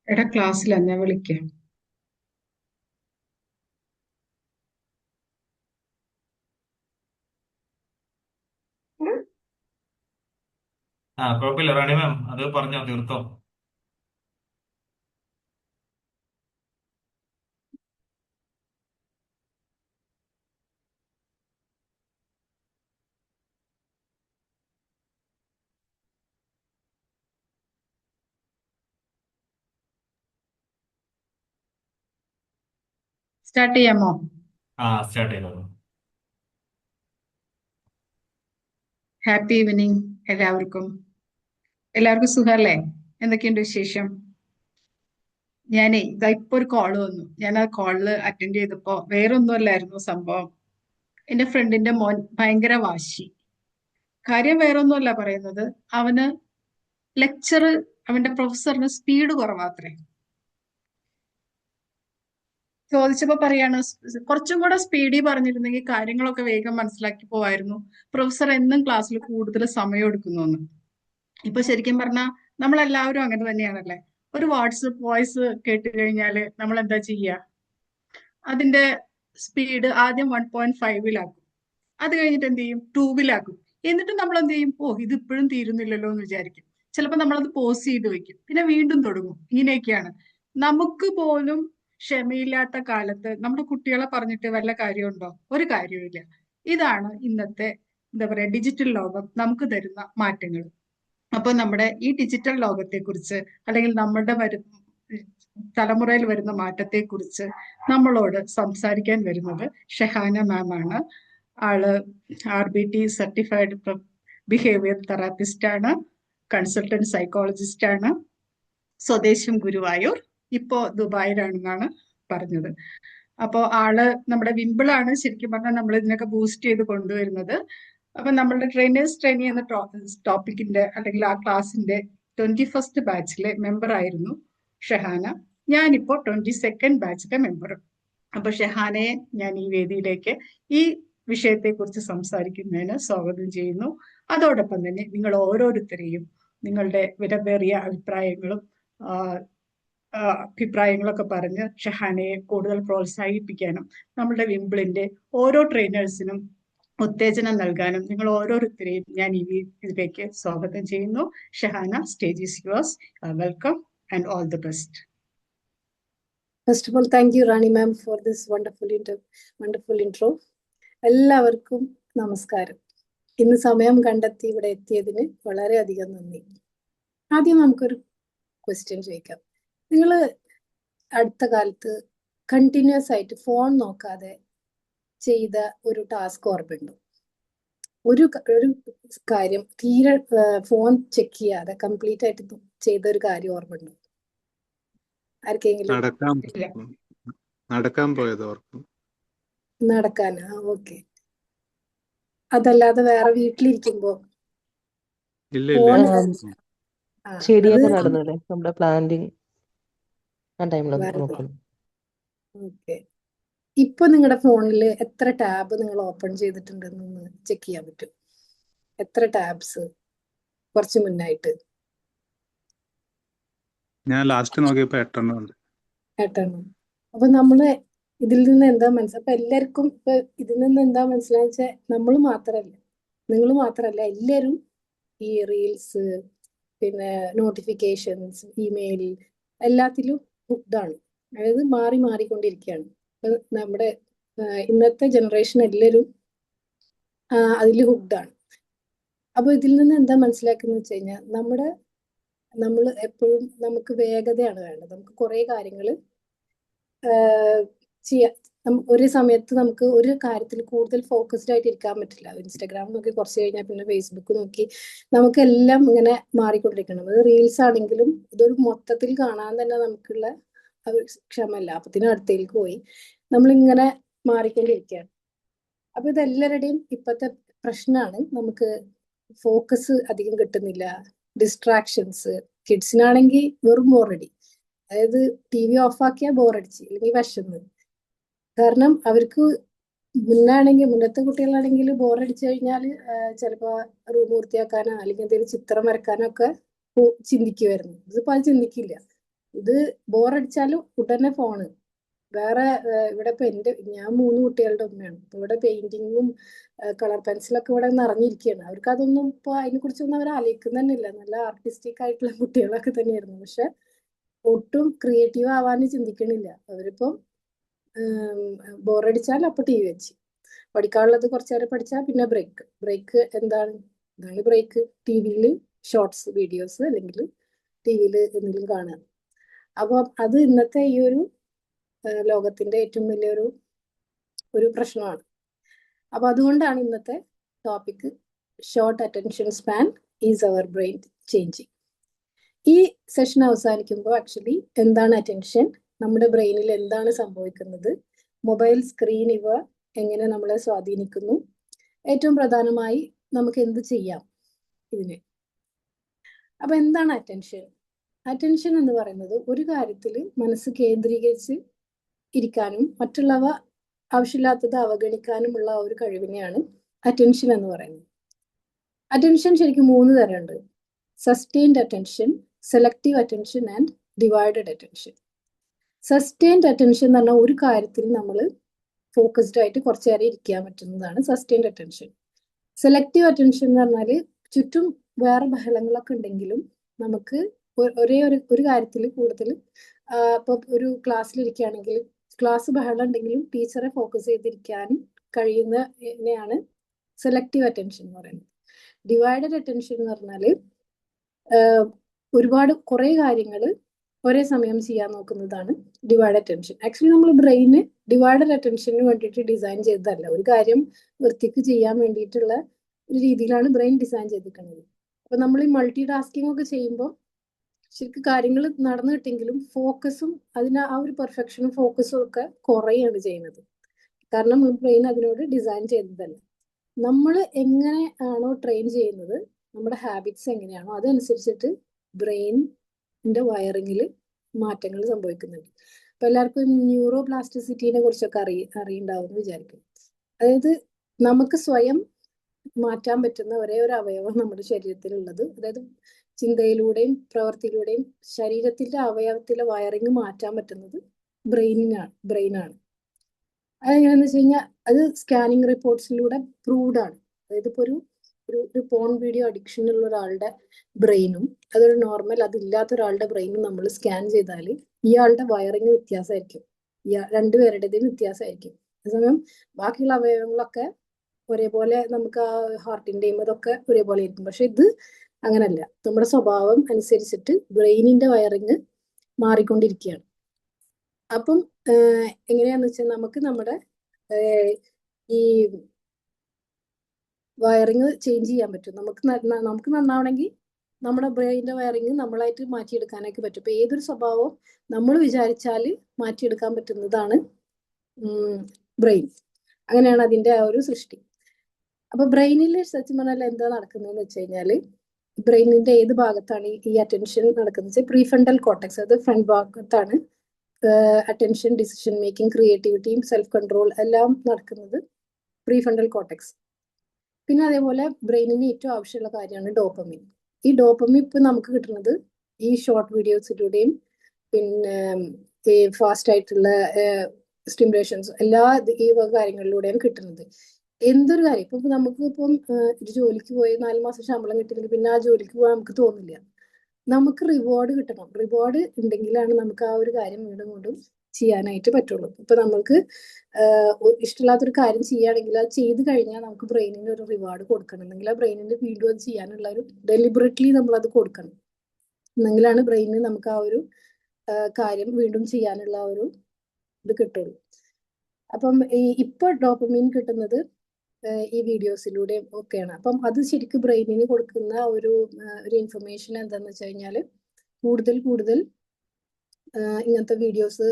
എടാ ക്ലാസ്സിലാ ഞാൻ വിളിക്കാം. കുഴപ്പമില്ല റാണി മാം, അത് പറഞ്ഞോ, തീർത്തോ. സ്റ്റാർട്ട് ചെയ്യാമോ? സ്റ്റാർട്ട് ചെയ്തോളൂ. ഹാപ്പി ഈവനിങ് എല്ലാവർക്കും. എല്ലാവർക്കും സുഖല്ലേ? എന്തൊക്കെയുണ്ട് വിശേഷം? ഞാനേ ഇതാ ഇപ്പൊ ഒരു കോള് വന്നു. ഞാൻ ആ കോളില് അറ്റൻഡ് ചെയ്തപ്പോ വേറൊന്നും അല്ലായിരുന്നു സംഭവം. എന്റെ ഫ്രണ്ടിന്റെ മോൻ ഭയങ്കര വാശി. കാര്യം വേറൊന്നുമല്ല പറയുന്നത്. അവന് ലെക്ചർ, അവന്റെ പ്രൊഫസറിന് സ്പീഡ് കുറവാത്രേ. ചോദിച്ചപ്പോ പറയാണ് കുറച്ചും കൂടെ സ്പീഡിൽ പറഞ്ഞിരുന്നെങ്കിൽ കാര്യങ്ങളൊക്കെ വേഗം മനസ്സിലാക്കി പോവായിരുന്നു. പ്രൊഫസർ എന്നും ക്ലാസ്സിൽ കൂടുതൽ സമയം എടുക്കുന്നു. ഇപ്പൊ ശരിക്കും പറഞ്ഞാൽ നമ്മളെല്ലാവരും അങ്ങനെ തന്നെയാണല്ലേ. ഒരു വാട്സപ്പ് വോയിസ് കേട്ട് കഴിഞ്ഞാല് നമ്മൾ എന്താ ചെയ്യുക? അതിന്റെ സ്പീഡ് ആദ്യം 1.5-ലാക്കും. അത് കഴിഞ്ഞിട്ട് എന്ത് ചെയ്യും? 2-ലാക്കും. എന്നിട്ട് നമ്മൾ എന്ത് ചെയ്യും? ഓ, ഇത് ഇപ്പോഴും തീരുന്നില്ലല്ലോ എന്ന് വിചാരിക്കും. ചിലപ്പോൾ നമ്മളത് പോസ് ചെയ്ത് വെക്കും, പിന്നെ വീണ്ടും തുടങ്ങും. ഇങ്ങനെയൊക്കെയാണ്. നമുക്ക് പോലും ക്ഷമയില്ലാത്ത കാലത്ത് നമ്മുടെ കുട്ടികളെ പറഞ്ഞിട്ട് വല്ല കാര്യമുണ്ടോ? ഒരു കാര്യവുമില്ല. ഇതാണ് ഇന്നത്തെ എന്താ പറയാ ഡിജിറ്റൽ ലോകം നമുക്ക് തരുന്ന മാറ്റങ്ങൾ. അപ്പൊ നമ്മുടെ ഈ ഡിജിറ്റൽ ലോകത്തെ കുറിച്ച്, അല്ലെങ്കിൽ നമ്മുടെ തലമുറയിൽ വരുന്ന മാറ്റത്തെ കുറിച്ച് നമ്മളോട് സംസാരിക്കാൻ വരുന്നത് ഷെഹാന മാം ആണ്. ആള് RBT സർട്ടിഫൈഡ് ബിഹേവിയർ തെറാപ്പിസ്റ്റ് ആണ്, കൺസൾട്ടന്റ് സൈക്കോളജിസ്റ്റ് ആണ്, സ്വദേശം ഗുരുവായൂർ, ഇപ്പോ ദുബായിലാണെന്നാണ് പറഞ്ഞത്. അപ്പോ ആള് നമ്മുടെ വിമ്പിളാണ് ശരിക്കും പറഞ്ഞാൽ നമ്മൾ ഇതിനൊക്കെ ബൂസ്റ്റ് ചെയ്ത് കൊണ്ടുവരുന്നത്. അപ്പൊ നമ്മളുടെ ട്രെയിനേഴ്സ് ട്രെയിനി എന്ന ടോപ്പിക്കിന്റെ അല്ലെങ്കിൽ ആ ക്ലാസിന്റെ 21st ബാച്ചിലെ മെമ്പർ ആയിരുന്നു ഷെഹാന. ഞാനിപ്പോ 22nd ബാച്ചിലെ മെമ്പർ. അപ്പൊ ഷെഹാനയെ ഞാൻ ഈ വേദിയിലേക്ക് ഈ വിഷയത്തെ കുറിച്ച് സംസാരിക്കുന്നതിന് സ്വാഗതം ചെയ്യുന്നു. അതോടൊപ്പം തന്നെ നിങ്ങൾ ഓരോരുത്തരെയും നിങ്ങളുടെ വിലപേറിയ അഭിപ്രായങ്ങളും ആ, അഭിപ്രായങ്ങളൊക്കെ പറഞ്ഞ് ഷഹാനയെ കൂടുതൽ പ്രോത്സാഹിപ്പിക്കാനും നമ്മുടെ വിംബിളിന്റെ ഓരോ ട്രെയിനേഴ്സിനും ഉത്തേജനം നൽകാനും നിങ്ങൾ ഓരോരുത്തരെയും ഞാൻ ഇതിലേക്ക് സ്വാഗതം ചെയ്യുന്നു. Shahana, stage is yours. Welcome and all the best. First of all thank you Rani ma'am for this wonderful intro. എല്ലാവർക്കും നമസ്കാരം. ഇന്ന് സമയം കണ്ടെത്തി ഇവിടെ എത്തിയതിന് വളരെയധികം നന്ദി. ആദ്യം നമുക്കൊരു ക്വസ്റ്റ്യൻ ചോദിക്കാം. നിങ്ങൾ അടുത്ത കാലത്ത് കണ്ടിന്യൂസ് ആയിട്ട് ഫോൺ നോക്കാതെ ചെയ്ത ഒരു ടാസ്ക് ഓർമ്മയുണ്ടോ? ഒരു കാര്യം തീരെ ഫോൺ ചെക്ക് ചെയ്യാതെ കംപ്ലീറ്റ് ആയിട്ട് ചെയ്ത ഒരു കാര്യം ഓർമ്മയുണ്ടോ ആർക്കെങ്കിലും? നടക്കാൻ പോയത് ഓർക്കും. നടക്കാനാ? ഓക്കെ. അതല്ലാതെ വേറെ വീട്ടിലിരിക്കുമ്പോ ഇല്ല ഫോൺ ഇല്ല. ചെടിയൊക്കെ നടുന്നല്ലേ നമ്മുടെ പ്ലാന്റിങ് ആ ടൈമിലൊക്കെ നോക്കുന്നു. ഓക്കെ. ഇപ്പൊ നിങ്ങളുടെ ഫോണിൽ എത്ര ടാബ് നിങ്ങൾ ഓപ്പൺ ചെയ്തിട്ടുണ്ടെന്ന് ചെക്ക് ചെയ്യാൻ പറ്റും? എത്ര ടാബ്സ് കുറച്ച് മുന്നായിട്ട്? ഞാൻ ലാസ്റ്റ് നോക്കിയപ്പോ 8 ഉണ്ട്. 8. അപ്പൊ നമ്മള് ഇതിൽ നിന്ന് എന്താ അപ്പൊ എല്ലാവർക്കും ഇപ്പൊ ഇതിൽ നിന്ന് എന്താ മനസ്സിലാച്ചാൽ നിങ്ങൾ മാത്രല്ല എല്ലാവരും ഈ റീൽസ്, പിന്നെ നോട്ടിഫിക്കേഷൻസ്, ഇമെയിൽ എല്ലാത്തിലും ഹുക്ഡാണ്. അതായത് മാറി മാറിക്കൊണ്ടിരിക്കുകയാണ്. നമ്മുടെ ഇന്നത്തെ ജനറേഷൻ എല്ലാവരും അതിൽ ഹുക്ഡാണ്. അപ്പൊ ഇതിൽ നിന്ന് എന്താ മനസ്സിലാക്കുന്നത് വെച്ച് കഴിഞ്ഞാൽ നമ്മൾ എപ്പോഴും നമുക്ക് വേഗതയാണ് വേണ്ടത്. നമുക്ക് കുറെ കാര്യങ്ങൾ ചെയ്യാം. ഒരു സമയത്ത് നമുക്ക് ഒരു കാര്യത്തിൽ കൂടുതൽ ഫോക്കസ്ഡ് ആയിട്ട് ഇരിക്കാൻ പറ്റില്ല. ഇൻസ്റ്റാഗ്രാം നോക്കി കുറച്ച് കഴിഞ്ഞാൽ പിന്നെ ഫേസ്ബുക്ക് നോക്കി നമുക്കെല്ലാം ഇങ്ങനെ മാറിക്കൊണ്ടിരിക്കണം. അത് റീൽസ് ആണെങ്കിലും ഇതൊരു മൊത്തത്തിൽ കാണാൻ തന്നെ നമുക്കുള്ള ക്ഷമല്ല. അപ്പത്തിന് അടുത്തേക്ക് പോയി നമ്മളിങ്ങനെ മാറിക്കൊണ്ടിരിക്കുകയാണ്. അപ്പൊ ഇതെല്ലാവരുടെയും ഇപ്പോഴത്തെ പ്രശ്നമാണ്. നമുക്ക് ഫോക്കസ് അധികം കിട്ടുന്നില്ല. ഡിസ്ട്രാക്ഷൻസ്. കിഡ്സിനാണെങ്കിൽ വെറും ബോറടി. അതായത് TV ഓഫാക്കിയാൽ ബോറടിച്ച്, അല്ലെങ്കിൽ വിശന്ന്. കാരണം അവർക്ക് മുന്നത്തെ കുട്ടികളാണെങ്കിൽ ബോറടിച്ചു കഴിഞ്ഞാൽ ചിലപ്പോ റൂം വൃത്തിയാക്കാനോ അല്ലെങ്കിൽ എന്തെങ്കിലും ചിത്രം വരക്കാനോ ഒക്കെ ചിന്തിക്കുമായിരുന്നു. ഇതിപ്പോ അത് ചിന്തിക്കില്ല. ഇത് ബോറടിച്ചാലും ഉടനെ ഫോണ്. വേറെ ഇവിടെ ഇപ്പൊ ഞാൻ 3 കുട്ടികളുടെ ഉമ്മയാണ്. ഇപ്പൊ ഇവിടെ പെയിന്റിങ്ങും കളർ പെൻസിലൊക്കെ ഇവിടെ നിറഞ്ഞിരിക്കുകയാണ്. അവർക്ക് അതൊന്നും ഇപ്പൊ അതിനെ കുറിച്ചൊന്നും അവർ ആലോചിക്കുന്ന തന്നെ ഇല്ല. നല്ല ആർട്ടിസ്റ്റിക് ആയിട്ടുള്ള കുട്ടികളൊക്കെ തന്നെയായിരുന്നു. പക്ഷെ ഒട്ടും ക്രിയേറ്റീവ് ആവാനും ചിന്തിക്കണില്ല. അവരിപ്പം ബോറടിച്ചാൽ അപ്പൊ ടി വി വെച്ച് പഠിക്കാനുള്ളത് കുറച്ചു നേരം പഠിച്ചാൽ പിന്നെ ബ്രേക്ക് എന്താണ് ബ്രേക്ക്? ടി വിയിൽ ഷോർട്സ് വീഡിയോസ് അല്ലെങ്കിൽ ടി വിയിൽ എന്തെങ്കിലും കാണുക. അപ്പോൾ അത് ഇന്നത്തെ ഈ ഒരു ലോകത്തിന്റെ ഏറ്റവും വലിയൊരു പ്രശ്നമാണ്. അപ്പൊ അതുകൊണ്ടാണ് ഇന്നത്തെ topic short attention span is our brain changing. ഈ സെഷൻ അവസാനിക്കുമ്പോൾ ആക്ച്വലി എന്താണ് അറ്റൻഷൻ, നമ്മുടെ ബ്രെയിനിൽ എന്താണ് സംഭവിക്കുന്നത്, മൊബൈൽ സ്ക്രീൻ ഇവ എങ്ങനെ നമ്മളെ സ്വാധീനിക്കുന്നു, ഏറ്റവും പ്രധാനമായി നമുക്ക് എന്ത് ചെയ്യാം ഇതിന്. അപ്പൊ എന്താണ് അറ്റൻഷൻ? അറ്റൻഷൻ എന്ന് പറയുന്നത് ഒരു കാര്യത്തിൽ മനസ്സ് കേന്ദ്രീകരിച്ച് ഇരിക്കാനും മറ്റുള്ളവ ആവശ്യമില്ലാത്തത് അവഗണിക്കാനുമുള്ള ഒരു കഴിവിനെയാണ് അറ്റൻഷൻ എന്ന് പറയുന്നത്. അറ്റൻഷൻ ശരിക്കും 3 തരമുണ്ട്: sustained attention, selective attention and divided attention. Sustained attention എന്ന് പറഞ്ഞാൽ ഒരു കാര്യത്തിൽ നമ്മൾ ഫോക്കസ്ഡ് ആയിട്ട് കുറച്ചു നേരം ഇരിക്കാൻ പറ്റുന്നതാണ് സസ്റ്റെയിൻഡ് അറ്റൻഷൻ. സെലക്റ്റീവ് അറ്റൻഷൻ എന്ന് പറഞ്ഞാൽ ചുറ്റും വേറെ ബഹളങ്ങളൊക്കെ ഉണ്ടെങ്കിലും നമുക്ക് ഒരേ ഒരു കാര്യത്തിൽ കൂടുതൽ ഇപ്പൊ ഒരു ക്ലാസ്സിലിരിക്കുകയാണെങ്കിൽ ക്ലാസ് ബഹളം ഉണ്ടെങ്കിലും ടീച്ചറെ ഫോക്കസ് ചെയ്തിരിക്കാൻ കഴിയുന്നതിനെയാണ് സെലക്റ്റീവ് അറ്റൻഷൻ എന്ന് പറയുന്നത്. ഡിവൈഡഡ് അറ്റൻഷൻ എന്ന് പറഞ്ഞാൽ കുറേ കാര്യങ്ങൾ ഒരേ സമയം ചെയ്യാൻ നോക്കുന്നതാണ് ഡിവൈഡഡ് അറ്റൻഷൻ. ആക്ച്വലി നമ്മൾ ബ്രെയിന് ഡിവൈഡഡ് അറ്റൻഷന് വേണ്ടിയിട്ട് ഡിസൈൻ ചെയ്തതല്ല. ഒരു കാര്യം വൃത്തിക്ക് ചെയ്യാൻ വേണ്ടിയിട്ടുള്ള ഒരു രീതിയിലാണ് ബ്രെയിൻ ഡിസൈൻ ചെയ്തിരിക്കുന്നത്. അപ്പൊ നമ്മൾ ഈ മൾട്ടി ടാസ്കിങ് ഒക്കെ ചെയ്യുമ്പോൾ ശരിക്കും കാര്യങ്ങൾ നടന്നു കിട്ടിയെങ്കിലും ഫോക്കസും ആ ഒരു പെർഫെക്ഷനും ഫോക്കസും ഒക്കെ കുറയാണ് ചെയ്യുന്നത്. കാരണം ബ്രെയിൻ അതിനോട് ഡിസൈൻ ചെയ്തതല്ല. നമ്മൾ എങ്ങനെ ആണോ ട്രെയിൻ ചെയ്യുന്നത്, നമ്മുടെ ഹാബിറ്റ്സ് എങ്ങനെയാണോ അതനുസരിച്ചിട്ട് ബ്രെയിനിന്റെ വയറിങ്ങിൽ മാറ്റങ്ങൾ സംഭവിക്കുന്നുണ്ട്. അപ്പൊ എല്ലാവർക്കും ന്യൂറോ പ്ലാസ്റ്റിസിറ്റിനെ കുറിച്ചൊക്കെ അറിയുണ്ടാവും എന്ന് വിചാരിക്കും. അതായത് നമുക്ക് സ്വയം മാറ്റാൻ പറ്റുന്ന ഒരേ ഒരു അവയവം നമ്മുടെ ശരീരത്തിലുള്ളത്, അതായത് ചിന്തയിലൂടെയും പ്രവൃത്തിയിലൂടെയും ശരീരത്തിന്റെ അവയവത്തിലെ വയറിങ് മാറ്റാൻ പറ്റുന്നത് ബ്രെയിനാണ്. അതെങ്ങനെയാന്ന് വെച്ച് കഴിഞ്ഞാൽ അത് സ്കാനിങ് റിപ്പോർട്ട്സിലൂടെ പ്രൂവ്ഡ് ആണ്. അതായത് ഇപ്പൊ ഒരു പോൺ വീഡിയോ അഡിക്ഷൻ ഉള്ള ഒരാളുടെ ബ്രെയിനും അതൊരു നോർമൽ അതില്ലാത്ത ഒരാളുടെ ബ്രെയിനും നമ്മൾ സ്കാൻ ചെയ്താൽ ഇയാളുടെ വയറിങ് വ്യത്യാസമായിരിക്കും, രണ്ടുപേരുടേതും വ്യത്യാസമായിരിക്കും. അതേസമയം ബാക്കിയുള്ള അവയവങ്ങളൊക്കെ ഒരേപോലെ, നമുക്ക് ആ ഹാർട്ടിന്റെയും അതൊക്കെ ഒരേപോലെ ആയിരിക്കും. പക്ഷെ ഇത് അങ്ങനല്ല. നമ്മുടെ സ്വഭാവം അനുസരിച്ചിട്ട് ബ്രെയിനിന്റെ വയറിങ് മാറിക്കൊണ്ടിരിക്കുകയാണ്. അപ്പം എങ്ങനെയാന്ന് വെച്ചാൽ നമുക്ക് നമ്മുടെ ഈ വയറിങ് ചേഞ്ച് ചെയ്യാൻ പറ്റും. നമുക്ക് നന്നാവണമെങ്കിൽ നമ്മുടെ ബ്രെയിനിന്റെ വയറിങ് നമ്മളായിട്ട് മാറ്റിയെടുക്കാനൊക്കെ പറ്റും. ഇപ്പൊ ഏതൊരു സ്വഭാവവും നമ്മൾ വിചാരിച്ചാൽ മാറ്റിയെടുക്കാൻ പറ്റുന്നതാണ് ബ്രെയിൻ. അങ്ങനെയാണ് അതിന്റെ ആ ഒരു സൃഷ്ടി. അപ്പൊ ബ്രെയിനിൽ സത്യം പറഞ്ഞാൽ എന്താ നടക്കുന്നതെന്ന് വെച്ച് കഴിഞ്ഞാല് ബ്രെയിനിന്റെ ഏത് ഭാഗത്താണ് ഈ അറ്റൻഷൻ നടക്കുന്നത്? പ്രീഫ്രണ്ടൽ കോർട്ടെക്സ്, അത് ഫ്രണ്ട് ഭാഗത്താണ് അറ്റൻഷൻ, ഡിസിഷൻ മേക്കിംഗ്, ക്രിയേറ്റിവിറ്റിയും സെൽഫ് കൺട്രോൾ എല്ലാം നടക്കുന്നത് പ്രീഫ്രണ്ടൽ കോർട്ടെക്സ്. പിന്നെ അതേപോലെ ബ്രെയിനിന് ഏറ്റവും ആവശ്യമുള്ള കാര്യമാണ് ഡോപ്പമിൻ. ഈ ഡോപ്പമിൻ ഇപ്പൊ നമുക്ക് കിട്ടുന്നത് ഈ ഷോർട്ട് വീഡിയോസിലൂടെയും പിന്നെ ഈ ഫാസ്റ്റ് ആയിട്ടുള്ള സ്റ്റിമുലേഷൻസ് എല്ലാ ഈ കാര്യങ്ങളിലൂടെയാണ് കിട്ടുന്നത്. എന്തൊരു കാര്യം ഇപ്പൊ നമുക്കിപ്പം ഒരു ജോലിക്ക് പോയി 4 മാസം ശമ്പളം കിട്ടില്ലെങ്കിൽ പിന്നെ ആ ജോലിക്ക് പോകാൻ നമുക്ക് തോന്നില്ല. നമുക്ക് റിവാർഡ് കിട്ടണം. റിവാർഡ് ഉണ്ടെങ്കിലാണ് നമുക്ക് ആ ഒരു കാര്യം വീണ്ടും വീണ്ടും ചെയ്യാനായിട്ട് പറ്റുള്ളൂ. ഇപ്പൊ നമുക്ക് ഇഷ്ടമില്ലാത്തൊരു കാര്യം ചെയ്യുകയാണെങ്കിൽ അത് ചെയ്ത് കഴിഞ്ഞാൽ നമുക്ക് ബ്രെയിനിന് ഒരു റിവാർഡ് കൊടുക്കണം. എന്നെങ്കിൽ ആ ബ്രെയിനിന് വീണ്ടും അത് ചെയ്യാനുള്ള ഒരു ഡെലിബറേറ്റ്ലി നമ്മൾ അത് കൊടുക്കണം. എന്നെങ്കിലാണ് ബ്രെയിനിന് നമുക്ക് ആ ഒരു കാര്യം വീണ്ടും ചെയ്യാനുള്ള ഒരു ഇത് കിട്ടുള്ളൂ. അപ്പം ഇപ്പൊ ഡോപ്പമീൻ കിട്ടുന്നത് ഈ വീഡിയോസിലൂടെ ഒക്കെയാണ്. അപ്പം അത് ശരിക്കും ബ്രെയിനിന് കൊടുക്കുന്ന ഒരു ഇൻഫർമേഷൻ എന്താന്ന് വെച്ച് കഴിഞ്ഞാൽ കൂടുതൽ ഇങ്ങനത്തെ വീഡിയോസ്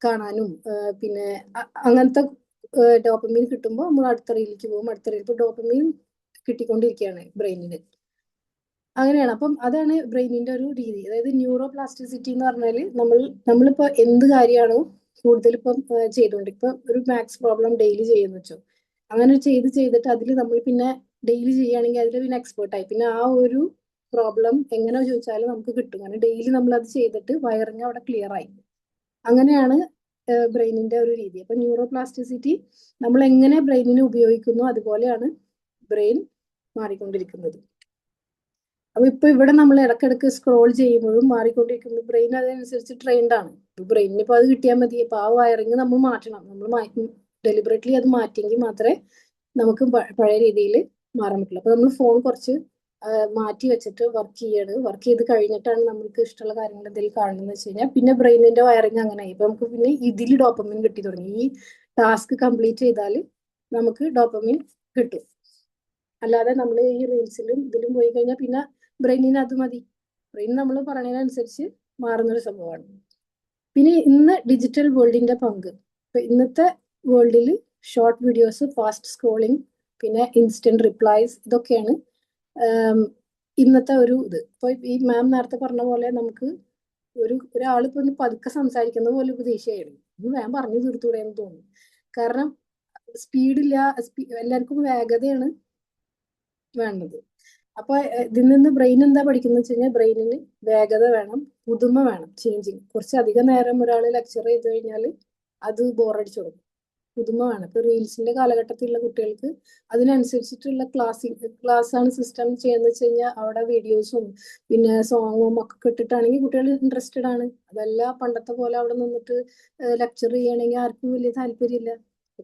കാണാനും പിന്നെ അങ്ങനത്തെ ഡോപ്പമീൻ കിട്ടുമ്പോൾ നമ്മൾ അടുത്ത റീലിലേക്ക് പോകും. അടുത്ത റീൽ ഇപ്പോൾ ഡോപ്പമീൻ കിട്ടിക്കൊണ്ടിരിക്കുകയാണ് ബ്രെയിനിന്. അങ്ങനെയാണ്. അപ്പം അതാണ് ബ്രെയിനിന്റെ ഒരു രീതി. അതായത് ന്യൂറോ പ്ലാസ്റ്റിസിറ്റി എന്ന് പറഞ്ഞാൽ നമ്മളിപ്പോ എന്ത് കാര്യമാണോ കൂടുതൽ ഇപ്പം ചെയ്തുകൊണ്ട്, ഇപ്പൊ ഒരു മാത്സ് പ്രോബ്ലം ഡെയിലി ചെയ്യുന്ന വെച്ചോ, അങ്ങനെ ചെയ്തിട്ട് അതിൽ നമ്മൾ പിന്നെ ഡെയിലി ചെയ്യുകയാണെങ്കിൽ അതിൽ പിന്നെ എക്സ്പേർട്ടായി പിന്നെ ആ ഒരു പ്രോബ്ലം എങ്ങനെ ചോദിച്ചാലും നമുക്ക് കിട്ടും. കാരണം ഡെയിലി നമ്മൾ അത് ചെയ്തിട്ട് വയറിങ് അവിടെ ക്ലിയർ ആയി. അങ്ങനെയാണ് ബ്രെയിനിന്റെ ഒരു രീതി. അപ്പൊ ന്യൂറോ പ്ലാസ്റ്റിസിറ്റി നമ്മൾ എങ്ങനെ ബ്രെയിനിനെ ഉപയോഗിക്കുന്നു അതുപോലെയാണ് ബ്രെയിൻ മാറിക്കൊണ്ടിരിക്കുന്നത്. അപ്പൊ ഇപ്പൊ ഇവിടെ നമ്മൾ ഇടക്കിടക്ക് സ്ക്രോൾ ചെയ്യുമ്പോഴും മാറിക്കൊണ്ടിരിക്കുമ്പോൾ ബ്രെയിൻ അതനുസരിച്ച് ട്രെയിൻഡ് ആണ്. ബ്രെയിനിന് ഇപ്പൊ അത് കിട്ടിയാൽ മതി. ഇപ്പൊ ആ വയറിങ് നമ്മൾ മാറ്റണം. നമ്മൾ ഡെലിബറേറ്റ്ലി അത് മാറ്റിയെങ്കിൽ മാത്രമേ നമുക്ക് പഴയ രീതിയിൽ മാറാൻ പറ്റുള്ളൂ. അപ്പൊ നമ്മൾ ഫോൺ കുറച്ച് മാറ്റി വെച്ചിട്ട് വർക്ക് ചെയ്ത് കഴിഞ്ഞിട്ടാണ് നമുക്ക് ഇഷ്ടമുള്ള കാര്യങ്ങൾ എന്തെങ്കിലും കാണുന്നത് വെച്ച് കഴിഞ്ഞാൽ പിന്നെ ബ്രെയിനിന്റെ വയറിങ് അങ്ങനെ ഇപ്പൊ നമുക്ക് പിന്നെ ഇതിൽ ഡോപ്പമിൻ കിട്ടി തുടങ്ങി. ഈ ടാസ്ക് കംപ്ലീറ്റ് ചെയ്താൽ നമുക്ക് ഡോപ്പമിൻ കിട്ടും. അല്ലാതെ നമ്മൾ ഈ റീൽസിലും ഇതിലും പോയി കഴിഞ്ഞാൽ പിന്നെ ബ്രെയിനിന് അത് മതി. ബ്രെയിൻ നമ്മൾ പറയുന്നതിനനുസരിച്ച് മാറുന്നൊരു സംഭവമാണ്. പിന്നെ ഇന്ന് ഡിജിറ്റൽ വേൾഡിന്റെ പങ്ക്. ഇപ്പൊ ഇന്നത്തെ വേൾഡിൽ ഷോർട്ട് വീഡിയോസ്, ഫാസ്റ്റ് സ്ക്രോളിംഗ്, പിന്നെ ഇൻസ്റ്റന്റ് റിപ്ലൈസ്, ഇതൊക്കെയാണ് ഇന്നത്തെ ഒരു ഇത്. ഇപ്പൊ ഈ മാം നേരത്തെ പറഞ്ഞ പോലെ നമുക്ക് ഒരാളിപ്പോ ഒന്ന് പതുക്കെ സംസാരിക്കുന്ന പോലെ ഉപദേശിയായിരുന്നു. മാം പറഞ്ഞു തീർത്തൂടെ എന്ന് തോന്നുന്നു. കാരണം സ്പീഡില്ല, എല്ലാവർക്കും വേഗതയാണ് വേണ്ടത്. അപ്പൊ ഇതിൽ നിന്ന് ബ്രെയിൻ എന്താ പഠിക്കുന്നത് വെച്ച് കഴിഞ്ഞാൽ ബ്രെയിനിന് വേഗത വേണം, പുതുമ വേണം, ചേഞ്ചിങ്. കുറച്ചധികം നേരം ഒരാൾ ലെക്ചർ ചെയ്ത് കഴിഞ്ഞാൽ അത് ബോറടിച്ചു തുടങ്ങും. പുതുമ വേണം. ഇപ്പൊ റീൽസിന്റെ കാലഘട്ടത്തിലുള്ള കുട്ടികൾക്ക് അതിനനുസരിച്ചിട്ടുള്ള ക്ലാസ് ആണ് സിസ്റ്റം ചെയ്യുന്നത് വെച്ച് കഴിഞ്ഞാൽ അവിടെ വീഡിയോസും പിന്നെ സോങ്ങും ഒക്കെ ഇട്ടിട്ടാണെങ്കിൽ കുട്ടികൾ ഇൻട്രസ്റ്റഡ് ആണ്. അതല്ല പണ്ടത്തെ പോലെ അവിടെ നിന്നിട്ട് ലെക്ചർ ചെയ്യണമെങ്കിൽ ആർക്കും വലിയ താല്പര്യമില്ല.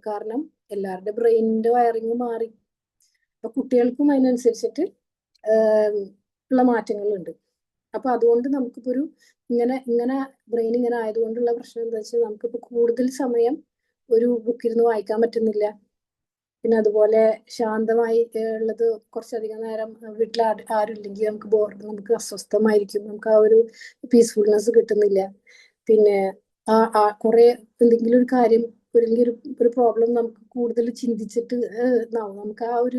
കാരണം എല്ലാവരുടെ ബ്രെയിനിന്റെ വയറിങ് മാറി. അപ്പൊ കുട്ടികൾക്കും അതിനനുസരിച്ചിട്ട് ഉള്ള മാറ്റങ്ങളുണ്ട്. അപ്പൊ അതുകൊണ്ട് നമുക്കിപ്പോ ഇങ്ങനെ ബ്രെയിൻ ഇങ്ങനെ ആയതുകൊണ്ടുള്ള പ്രശ്നം എന്താ വെച്ചാൽ നമുക്കിപ്പോ കൂടുതൽ സമയം ഒരു ബുക്കിരുന്ന് വായിക്കാൻ പറ്റുന്നില്ല. പിന്നെ അതുപോലെ ശാന്തമായി ഉള്ളത് കുറച്ചധികം നേരം വീട്ടിൽ ആരും ഇല്ലെങ്കിൽ നമുക്ക് അസ്വസ്ഥമായിരിക്കും. നമുക്ക് ആ ഒരു പീസ്ഫുൾനെസ് കിട്ടുന്നില്ല. പിന്നെ കുറെ എന്തെങ്കിലും ഒരു കാര്യം ഒരു പ്രോബ്ലം നമുക്ക് കൂടുതൽ ചിന്തിച്ചിട്ട് നമുക്ക് ആ ഒരു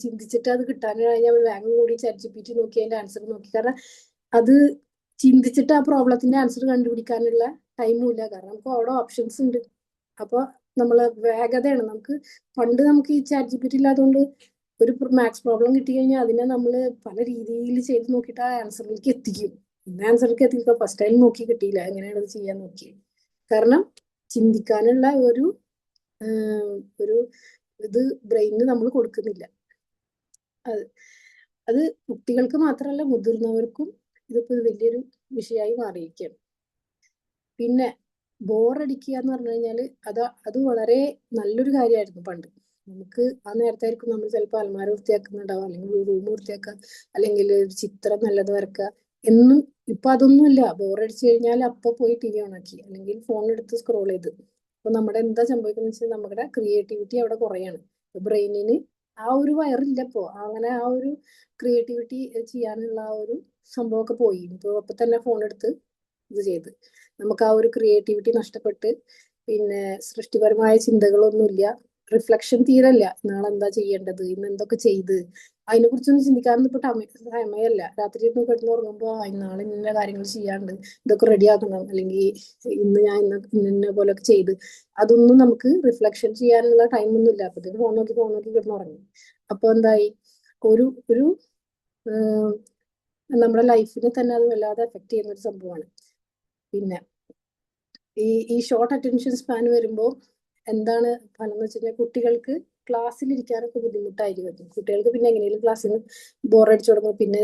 ചിന്തിച്ചിട്ട് അത് കിട്ടാൻ കഴിഞ്ഞാൽ വേഗം കൂടി ChatGPT നോക്കി അതിന്റെ ആൻസർ നോക്കി. കാരണം അത് ചിന്തിച്ചിട്ട് ആ പ്രോബ്ലത്തിന്റെ ആൻസർ കണ്ടുപിടിക്കാനുള്ള ടൈമും ഇല്ല. കാരണം നമുക്ക് അവിടെ ഓപ്ഷൻസ് ഉണ്ട്. അപ്പൊ നമ്മള് വേഗതയാണ്. പണ്ട് നമുക്ക് ഈ ChatGPT ഇല്ലാത്തതുകൊണ്ട് ഒരു മാത്സ് പ്രോബ്ലം കിട്ടി കഴിഞ്ഞാൽ അതിനെ നമ്മൾ പല രീതിയിൽ ചെയ്ത് നോക്കിയിട്ട് ആ ആൻസറിലേക്ക് എത്തിക്കും. ഇന്ന ആൻസറിലേക്ക് എത്തിക്കുക ഫസ്റ്റ് ടൈം നോക്കി കിട്ടിയില്ല, എങ്ങനെയാണ് അത് ചെയ്യാൻ നോക്കി. കാരണം ചിന്തിക്കാനുള്ള ഒരു ഇത് ബ്രെയിനിന് നമ്മൾ കൊടുക്കുന്നില്ല. അത് കുട്ടികൾക്ക് മാത്രമല്ല മുതിർന്നവർക്കും ഇതിപ്പോ വലിയൊരു വിഷയമായി മാറിയിരിക്കുകയാണ്. പിന്നെ ബോറടിക്കുക എന്ന് പറഞ്ഞു കഴിഞ്ഞാൽ അത് വളരെ നല്ലൊരു കാര്യമായിരുന്നു പണ്ട്. നമുക്ക് ആ നേരത്തായിരിക്കും നമ്മൾ ചിലപ്പോൾ അലമാര വൃത്തിയാക്കുന്നുണ്ടാവും, അല്ലെങ്കിൽ റൂം വൃത്തിയാക്കുക, അല്ലെങ്കിൽ ഒരു ചിത്രം നല്ലത് വരക്കുക എന്നും. ഇപ്പൊ അതൊന്നുമില്ല. ബോറടിച്ചു കഴിഞ്ഞാൽ അപ്പൊ പോയി TV ഓണാക്കി അല്ലെങ്കിൽ ഫോൺ എടുത്ത് സ്ക്രോൾ ചെയ്ത്. അപ്പൊ നമ്മുടെ എന്താ സംഭവിക്കുന്നത് വെച്ചാൽ നമ്മുടെ ക്രിയേറ്റിവിറ്റി അവിടെ കുറയാണ്. ബ്രെയിനിന് ആ ഒരു വയറില്ല ഇപ്പോ. അങ്ങനെ ആ ഒരു ക്രിയേറ്റിവിറ്റി ചെയ്യാനുള്ള ആ ഒരു സംഭവമൊക്കെ പോയി. ഇപ്പൊ അപ്പൊ തന്നെ ഫോൺ എടുത്ത് ഇത് ചെയ്ത് നമുക്ക് ആ ഒരു ക്രിയേറ്റിവിറ്റി നഷ്ടപ്പെട്ട് പിന്നെ സൃഷ്ടിപരമായ ചിന്തകളൊന്നുമില്ല. റിഫ്ലക്ഷൻ തീരല്ല. നാളെ എന്താ ചെയ്യേണ്ടത്, ഇന്ന് എന്തൊക്കെ ചെയ്ത് അതിനെ കുറിച്ചൊന്നും ചിന്തിക്കാനൊന്നും ഇപ്പൊ സമയമല്ല. രാത്രി ഒന്ന് കിടന്നുറങ്ങുമ്പോ നാളെ ഇന്ന കാര്യങ്ങൾ ചെയ്യാണ്ട്, ഇതൊക്കെ റെഡി ആക്കണം, അല്ലെങ്കിൽ ഇന്ന് ഞാൻ ഇന്ന പോലെയൊക്കെ ചെയ്ത് അതൊന്നും നമുക്ക് റിഫ്ലക്ഷൻ ചെയ്യാനുള്ള ടൈമൊന്നും ഇല്ല. അപ്പൊ ഫോൺ നോക്കി കിടന്നുറങ്ങി. അപ്പൊ എന്തായി ഒരു നമ്മുടെ ലൈഫിനെ തന്നെ അത് വല്ലാതെ എഫക്ട് ചെയ്യുന്ന ഒരു സംഭവമാണ്. പിന്നെ ഈ ഷോർട്ട് അറ്റൻഷൻ സ്പാൻ വരുമ്പോൾ എന്താണ് ഫലം എന്ന് വെച്ച് കഴിഞ്ഞാൽ കുട്ടികൾക്ക് ക്ലാസ്സിലിരിക്കാനൊക്കെ ബുദ്ധിമുട്ടായിരിക്കും. കുട്ടികൾക്ക് പിന്നെ എങ്ങനെയും ക്ലാസ്സിൽ നിന്ന് ബോറടിച്ചു തുടങ്ങും. പിന്നെ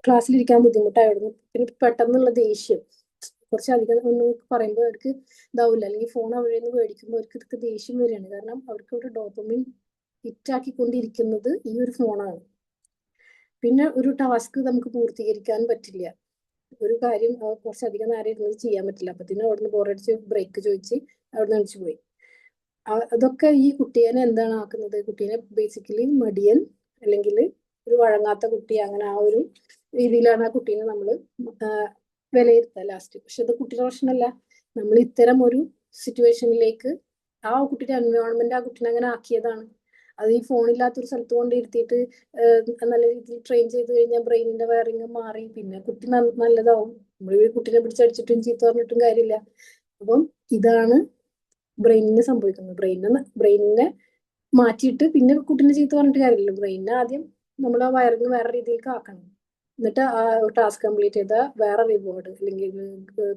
ക്ലാസ്സിലിരിക്കാൻ ബുദ്ധിമുട്ടായി തുടങ്ങും. പിന്നെ പെട്ടെന്നുള്ള ദേഷ്യം കുറച്ചധികം ഒന്ന് പറയുമ്പോൾ അവർക്ക് ഇതാവില്ല. അല്ലെങ്കിൽ ഫോൺ അവിടെ നിന്ന് മേടിക്കുമ്പോൾ അവർക്ക് ദേഷ്യം വരികയാണ്. കാരണം അവർക്ക് ഒരു ഡോപ്പമിൻ ഹിറ്റാക്കിക്കൊണ്ടിരിക്കുന്നത് ഈ ഒരു ഫോണാണ്. പിന്നെ ഒരു ടാസ്ക് നമുക്ക് പൂർത്തീകരിക്കാൻ പറ്റില്ല. ഒരു കാര്യം കുറച്ചധികം നേരം ഇരുന്ന് ചെയ്യാൻ പറ്റില്ല. അപ്പത്തിന് അവിടുന്ന് ബോറടിച്ച് ബ്രേക്ക് ചോദിച്ച് അവിടെ നിന്ന് പോയി. അതൊക്കെ ഈ കുട്ടീനെ എന്താണ് ആക്കുന്നത്? കുട്ടീനെ ബേസിക്കലി മടിയൻ അല്ലെങ്കിൽ ഒരു വഴങ്ങാത്ത കുട്ടി, അങ്ങനെ ആ ഒരു രീതിയിലാണ് ആ കുട്ടീനെ നമ്മൾ വിലയിരുത്തുക ലാസ്റ്റ്. പക്ഷെ അത് കുട്ടിയുടെ പ്രശ്നമല്ല. നമ്മൾ ഇത്തരം ഒരു സിറ്റുവേഷനിലേക്ക് ആ കുട്ടിയുടെ എൻവയോൺമെന്റ് ആ കുട്ടീനെ അങ്ങനെ ആക്കിയതാണ്. അത് ഈ ഫോണില്ലാത്തൊരു സ്ഥലത്ത് കൊണ്ട് ഇരുത്തിയിട്ട് നല്ല രീതിയിൽ ട്രെയിൻ ചെയ്ത് കഴിഞ്ഞാൽ ബ്രെയിനിന്റെ വയറിങ് മാറി. പിന്നെ കുട്ടി നല്ലതാവും. നമ്മൾ കുട്ടീനെ പിടിച്ചടിച്ചിട്ടും ചീത്ത പറഞ്ഞിട്ടും കാര്യമില്ല. അപ്പം ഇതാണ് ബ്രെയിനിന് സംഭവിക്കുന്നത്. ബ്രെയിനിനെ മാറ്റിയിട്ട് പിന്നെ കുട്ടീനെ ചീത്ത പറഞ്ഞിട്ട് കാര്യമില്ല. ബ്രെയിനിനെ ആദ്യം നമ്മൾ ആ വയറിങ് വേറെ രീതിയിലേക്ക് ആക്കണം. എന്നിട്ട് ആ ടാസ്ക് കംപ്ലീറ്റ് ചെയ്താൽ വേറെ റിവാർഡ്, അല്ലെങ്കിൽ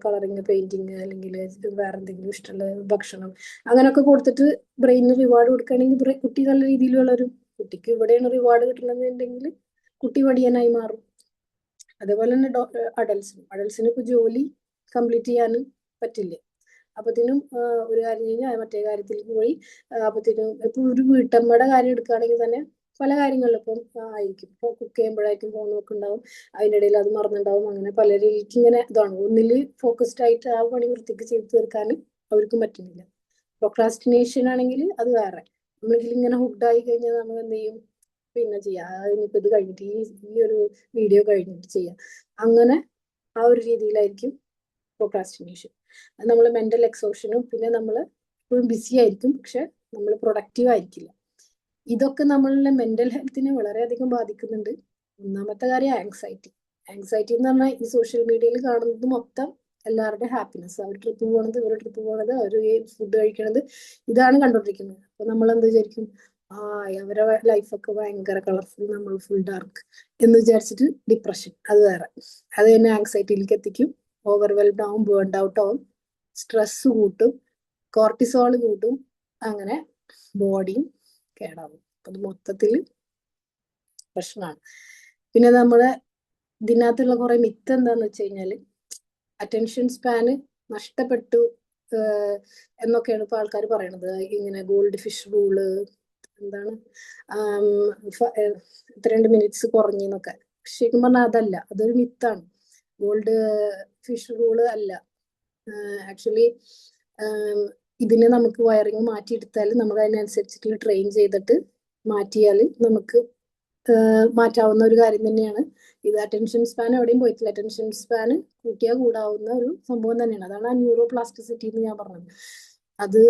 കളറിങ്, പെയിന്റിങ്, അല്ലെങ്കിൽ വേറെ എന്തെങ്കിലും ഇഷ്ടമുള്ള ഭക്ഷണം അങ്ങനെയൊക്കെ കൊടുത്തിട്ട് ബ്രെയിനിന് റിവാർഡ് കൊടുക്കുകയാണെങ്കിൽ കുട്ടി നല്ല രീതിയിൽ വളരും. കുട്ടിക്ക് ഇവിടെയാണ് റിവാർഡ് കിട്ടണമെന്നുണ്ടെങ്കിൽ കുട്ടി മടിയനായി മാറും. അതേപോലെ തന്നെ അഡൽസിന് ഇപ്പൊ ജോലി കംപ്ലീറ്റ് ചെയ്യാനും പറ്റില്ല. അപ്പത്തിനും ഒരു കാര്യം കഴിഞ്ഞാൽ മറ്റേ കാര്യത്തിലേക്ക് പോയി. അപ്പത്തിനും ഇപ്പൊ ഒരു വീട്ടമ്മയുടെ കാര്യം എടുക്കുകയാണെങ്കിൽ തന്നെ പല കാര്യങ്ങളിലും ഇപ്പം ആയിരിക്കും. ഇപ്പൊ കുക്ക് ചെയ്യുമ്പോഴായിരിക്കും ഫോൺ നോക്കുന്നുണ്ടാവും, അതിൻ്റെ ഇടയിൽ അത് മറന്നുണ്ടാവും. അങ്ങനെ പലരിലേക്ക് ഇങ്ങനെ ഇതാണ്. ഒന്നില് ഫോക്കസ്ഡ് ആയിട്ട് ആ പണി വൃത്തിക്ക് ചെയ്ത് തീർക്കാനും അവർക്കും പറ്റുന്നില്ല. പ്രൊക്രാസ്റ്റിനേഷൻ ആണെങ്കിൽ അത് വേറെ. നമ്മളിതിൽ ഇങ്ങനെ ഹുക്ഡായി കഴിഞ്ഞാൽ നമ്മൾ എന്ത് ചെയ്യും, പിന്നെ ചെയ്യാം, ഇനിയിപ്പോ ഇത് കഴിഞ്ഞിട്ട് ഈ ഒരു വീഡിയോ കഴിഞ്ഞിട്ട് ചെയ്യാം, അങ്ങനെ ആ ഒരു രീതിയിലായിരിക്കും പ്രൊക്രാസ്റ്റിനേഷൻ. അത് നമ്മൾ മെന്റൽ എക്സോഷനും, പിന്നെ നമ്മൾ എപ്പോഴും ബിസി ആയിരിക്കും, പക്ഷെ നമ്മൾ പ്രൊഡക്റ്റീവ് ആയിരിക്കില്ല. ഇതൊക്കെ നമ്മളുടെ മെന്റൽ ഹെൽത്തിനെ വളരെയധികം ബാധിക്കുന്നുണ്ട്. ഒന്നാമത്തെ കാര്യം ആങ്സൈറ്റി. ആങ്സൈറ്റി എന്ന് പറഞ്ഞാൽ ഈ സോഷ്യൽ മീഡിയയിൽ കാണുന്നത് മൊത്തം എല്ലാവരുടെ ഹാപ്പിനെസ്. അവർ ട്രിപ്പ് പോകണത്, ഇവർ ട്രിപ്പ് പോകണത്, അവർ ഫുഡ് കഴിക്കണത്, ഇതാണ് കണ്ടോണ്ടിരിക്കുന്നത്. അപ്പൊ നമ്മൾ എന്ത് വിചാരിക്കും, അവരെ ലൈഫൊക്കെ ഭയങ്കര കളർഫുൾ, നമ്മൾ ഫുൾ ഡാർക്ക് എന്ന് വിചാരിച്ചിട്ട് ഡിപ്രഷൻ, അത് വേറെ. അത് തന്നെ ആങ്സൈറ്റിയിലേക്ക് എത്തിക്കും. ഓവർവെൽഡ് ആവും, ബേൺഡ് ഔട്ട് ആവും, സ്ട്രെസ് കൂട്ടും, കോർട്ടിസോൾ കൂട്ടും, അങ്ങനെ ബോഡിയും കേടാവും. അത് മൊത്തത്തിൽ പ്രശ്നമാണ്. പിന്നെ നമ്മുടെ ഇതിനകത്തുള്ള കുറെ മിത്ത് എന്താന്ന് വെച്ച് കഴിഞ്ഞാല് അറ്റൻഷൻ സ്പാന് നഷ്ടപ്പെട്ടു എന്നൊക്കെയാണ് ഇപ്പൊ ആൾക്കാർ പറയണത്. ഇങ്ങനെ ഗോൾഡ് ഫിഷ് റൂള്, എന്താണ് 2 മിനിറ്റ്സ് കുറഞ്ഞെന്നൊക്കെ. ശരിക്കും പറഞ്ഞാൽ അതല്ല, അതൊരു മിത്താണ്. ഗോൾഡ് ഫിഷ് റൂള് അല്ല. ആക്ച്വലി ഇതിനെ നമുക്ക് വയറിങ് മാറ്റിയെടുത്താൽ, നമ്മൾ അതിനനുസരിച്ചിട്ട് ട്രെയിൻ ചെയ്തിട്ട് മാറ്റിയാൽ നമുക്ക് മാറ്റാവുന്ന ഒരു കാര്യം തന്നെയാണ് ഇത്. അറ്റൻഷൻ സ്പാൻ എവിടെയും പോയിട്ടില്ല. അറ്റൻഷൻ സ്പാന് കൂട്ടിയാൽ കൂടാവുന്ന ഒരു സംഭവം തന്നെയാണ്. അതാണ് ആ ന്യൂറോ പ്ലാസ്റ്റിസിറ്റി എന്ന് ഞാൻ പറഞ്ഞത്. അത്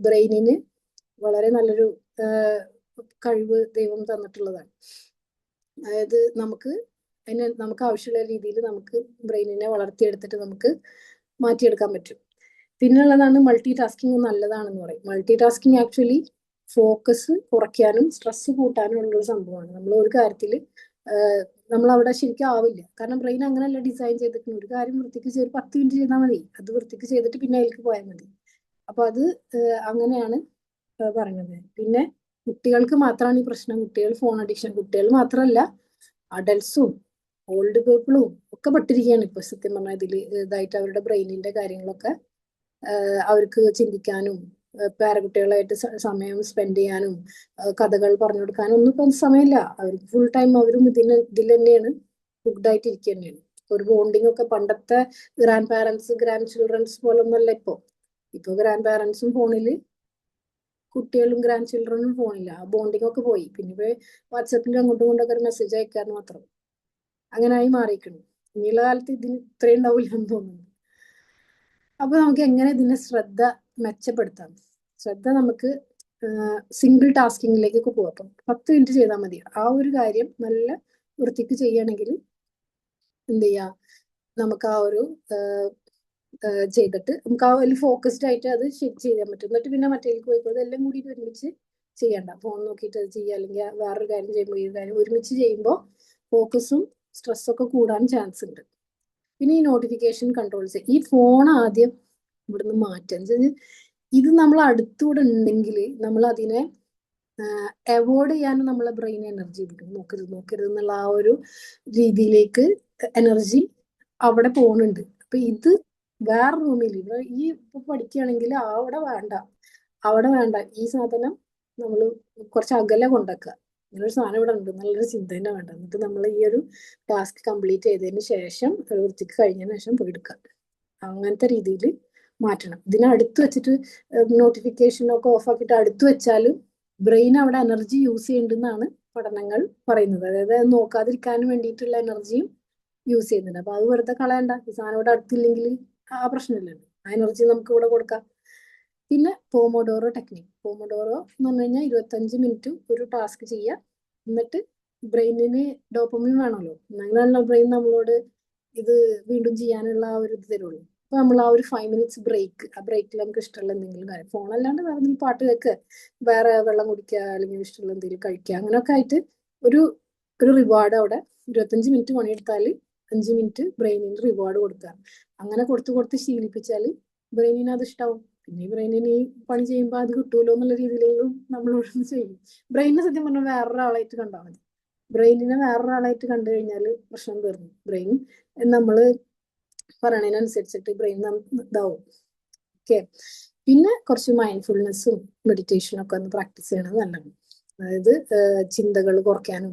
ബ്രെയിനിന് വളരെ നല്ലൊരു കഴിവ് ദൈവം തന്നിട്ടുള്ളതാണ്. അതായത് നമുക്ക് ആവശ്യമുള്ള രീതിയിൽ നമുക്ക് ബ്രെയിനിനെ വളർത്തിയെടുത്തിട്ട് നമുക്ക് മാറ്റിയെടുക്കാൻ പറ്റും. പിന്നുള്ളതാണ് മൾട്ടി ടാസ്കിങ് നല്ലതാണെന്ന് പറയും. മൾട്ടി ടാസ്കിങ് ആക്ച്വലി ഫോക്കസ് കുറയ്ക്കാനും സ്ട്രെസ് കൂട്ടാനും ഉള്ളൊരു സംഭവമാണ്. നമ്മൾ ഒരു കാര്യത്തിൽ നമ്മൾ അവിടെ ശരിക്കും ആവില്ല. കാരണം ബ്രെയിൻ അങ്ങനെയല്ല ഡിസൈൻ ചെയ്തിട്ടുണ്ട്. ഒരു കാര്യം വൃത്തിക്ക് ചെയ്ത് 10 മിനിറ്റ് ചെയ്താൽ മതി, അത് വൃത്തിക്ക് ചെയ്തിട്ട് പിന്നെ അതിലേക്ക് പോയാൽ മതി. അപ്പൊ അത് അങ്ങനെയാണ് പറയുന്നത്. പിന്നെ കുട്ടികൾക്ക് മാത്രമാണ് ഈ പ്രശ്നം. കുട്ടികൾ ഫോൺ അഡിക്ഷൻ, കുട്ടികൾ മാത്രമല്ല അഡൽട്സും ഓൾഡ് പീപ്പിളും ഒക്കെ പെട്ടിരിക്കുകയാണ് ഇപ്പൊ. സത്യം പറഞ്ഞാൽ ഇതിൽ ഇതായിട്ട് അവരുടെ ബ്രെയിനിന്റെ കാര്യങ്ങളൊക്കെ അവർക്ക് ചിന്തിക്കാനും പേരക്കുട്ടികളായിട്ട് സമയം സ്പെൻഡ് ചെയ്യാനും കഥകൾ പറഞ്ഞു കൊടുക്കാനും ഒന്നും ഇപ്പം സമയമില്ല. അവർക്ക് ഫുൾ ടൈം അവരും ഇതിൽ തന്നെയാണ് ഹുക്ഡായിട്ട് ഇരിക്കുക തന്നെയാണ്. ഒരു ബോണ്ടിങ് ഒക്കെ പണ്ടത്തെ ഗ്രാൻഡ് പാരന്റ്സ് ഗ്രാൻഡ് ചിൽഡ്രൻസ് പോലൊന്നുമല്ല ഇപ്പൊ ഗ്രാൻഡ് പാരന്റ്സും ഫോണില്, കുട്ടികളും ഗ്രാൻഡ് ചിൽഡ്രനും ഫോണില്ല. ആ ബോണ്ടിങ് ഒക്കെ പോയി. പിന്നെ വാട്സാപ്പിൽ അങ്ങോട്ടും ഇങ്ങോട്ടൊക്കെ ഒരു മെസ്സേജ് അയക്കാന്ന് മാത്രം. അങ്ങനെ ആയി മാറിയിരിക്കുന്നു. ഇനിയുള്ള കാലത്ത് ഇതിന് ഇത്രയും ഉണ്ടാവില്ല എന്ന് തോന്നുന്നു. അപ്പൊ നമുക്ക് എങ്ങനെ ഇതിന്റെ ശ്രദ്ധ മെച്ചപ്പെടുത്താം? ശ്രദ്ധ നമുക്ക് സിംഗിൾ ടാസ്കിങ്ങിലേക്കൊക്കെ പോകാം. അപ്പം 10 മിനിറ്റ് ചെയ്താൽ മതി. ആ ഒരു കാര്യം നല്ല വൃത്തിക്ക് ചെയ്യുകയാണെങ്കിൽ എന്ത് ചെയ്യാ, നമുക്ക് ആ ഒരു ചെയ്തിട്ട് നമുക്ക് ആ ഒരു ഫോക്കസ്ഡ് ആയിട്ട് അത് ചെയ്യാൻ പറ്റും. എന്നിട്ട് പിന്നെ മറ്റേക്ക് പോയിക്കോളൂ. ഇതെല്ലാം കൂടി ഒരുമിച്ച് ചെയ്യണ്ട. ഫോൺ നോക്കിയിട്ട് അത് ചെയ്യുക, അല്ലെങ്കിൽ വേറൊരു കാര്യം ചെയ്യുമ്പോൾ ഈ കാര്യം ഒരുമിച്ച് ചെയ്യുമ്പോൾ ഫോക്കസും സ്ട്രെസ്സൊക്കെ കൂടാൻ ചാൻസ് ഉണ്ട്. പിന്നെ ഈ നോട്ടിഫിക്കേഷൻ കൺട്രോൾസ്, ഈ ഫോൺ ആദ്യം ഇവിടുന്ന് മാറ്റാൻ. ഇത് നമ്മൾ അടുത്തൂടെ ഉണ്ടെങ്കിൽ നമ്മൾ അതിനെ അവോയ്ഡ് ചെയ്യാനും നമ്മളെ ബ്രെയിൻ എനർജി നോക്കരുത് എന്നുള്ള ആ ഒരു രീതിയിലേക്ക് എനർജി അവിടെ പോകുന്നുണ്ട്. അപ്പൊ ഇത് വേറെ റൂമിൽ ഈ ഇപ്പൊ പഠിക്കുകയാണെങ്കിൽ അവിടെ വേണ്ട ഈ സാധനം നമ്മൾ കുറച്ച് അകലെ കൊണ്ടുവെക്കുക. ഇങ്ങനൊരു സാധനം ഇവിടെ ഉണ്ട്, നല്ലൊരു ചിന്ത തന്നെ വേണ്ട. എന്നിട്ട് നമ്മൾ ഈ ഒരു ടാസ്ക് കംപ്ലീറ്റ് ചെയ്തതിന് ശേഷം വൃത്തിക്ക് കഴിഞ്ഞതിന് ശേഷം പോയി എടുക്കുക. അങ്ങനത്തെ രീതിയിൽ മാറ്റണം. ഇതിനടുത്ത് വെച്ചിട്ട് നോട്ടിഫിക്കേഷനൊക്കെ ഓഫ് ആക്കിയിട്ട് അടുത്ത് വെച്ചാലും ബ്രെയിൻ അവിടെ എനർജി യൂസ് ചെയ്യുന്നുണ്ടെന്നാണ് പഠനങ്ങൾ പറയുന്നത്. അതായത് നോക്കാതിരിക്കാനും വേണ്ടിയിട്ടുള്ള എനർജിയും യൂസ് ചെയ്യുന്നുണ്ട്. അപ്പൊ അത് വെറുതെ കളയണ്ട. ഈ സാധനം ഇവിടെ അടുത്തില്ലെങ്കിൽ ആ പ്രശ്നമില്ലല്ലോ, ആ എനർജി നമുക്ക് ഇവിടെ കൊടുക്കാം. പിന്നെ പോമോഡോറോ ടെക്നിക്. പോമോഡോറോ എന്ന് പറഞ്ഞു കഴിഞ്ഞാൽ 25 മിനിറ്റ് ഒരു ടാസ്ക് ചെയ്യുക. എന്നിട്ട് ബ്രെയിനിന് ഡോപ്പമിൻ വേണമല്ലോ, അങ്ങനെയുള്ള ബ്രെയിൻ നമ്മളോട് ഇത് വീണ്ടും ചെയ്യാനുള്ള ആ ഒരു ഇത് തരുള്ളൂ. അപ്പൊ നമ്മൾ ആ ഒരു 5 മിനിറ്റ്സ് ബ്രേക്ക്, ആ ബ്രേക്കിൽ നമുക്ക് ഇഷ്ടമുള്ള എന്തെങ്കിലും കാര്യം, ഫോൺ അല്ലാണ്ട് വേറെ എന്തെങ്കിലും പാട്ട് കേൾക്കുക, വേറെ വെള്ളം കുടിക്കുക, അല്ലെങ്കിൽ ഇഷ്ടമുള്ള എന്തെങ്കിലും കഴിക്കുക, അങ്ങനെയൊക്കെ ആയിട്ട് ഒരു റിവാർഡ് അവിടെ 25 മിനിറ്റ് പണിയെടുത്താൽ 5 മിനിറ്റ് ബ്രെയിനിന് റിവാർഡ് കൊടുക്കുക. അങ്ങനെ കൊടുത്ത് കൊടുത്ത് ശീലിപ്പിച്ചാൽ ബ്രെയിനിന് അത് ഇഷ്ടാവും. പിന്നെ ഈ ബ്രെയിനിന് ഈ പണി ചെയ്യുമ്പോൾ അത് കിട്ടുമല്ലോ എന്നുള്ള രീതിയിലും നമ്മളോട് ചെയ്യും. ബ്രെയിനിനെ സത്യം പറഞ്ഞാൽ വേറൊരാളായിട്ട് കണ്ടാൽ മതി. ബ്രെയിനിനെ വേറൊരാളായിട്ട് കണ്ടു കഴിഞ്ഞാൽ പ്രശ്നം തീർന്നു. ബ്രെയിൻ നമ്മൾ പറയണതിനനുസരിച്ചിട്ട് ബ്രെയിൻ ഇതാവും. ഓക്കെ. പിന്നെ കുറച്ച് മൈൻഡ്ഫുൾനെസ്സും മെഡിറ്റേഷനും ഒക്കെ ഒന്ന് പ്രാക്ടീസ് ചെയ്യണത് നല്ലതാണ്. അതായത് ചിന്തകൾ കുറയ്ക്കാനും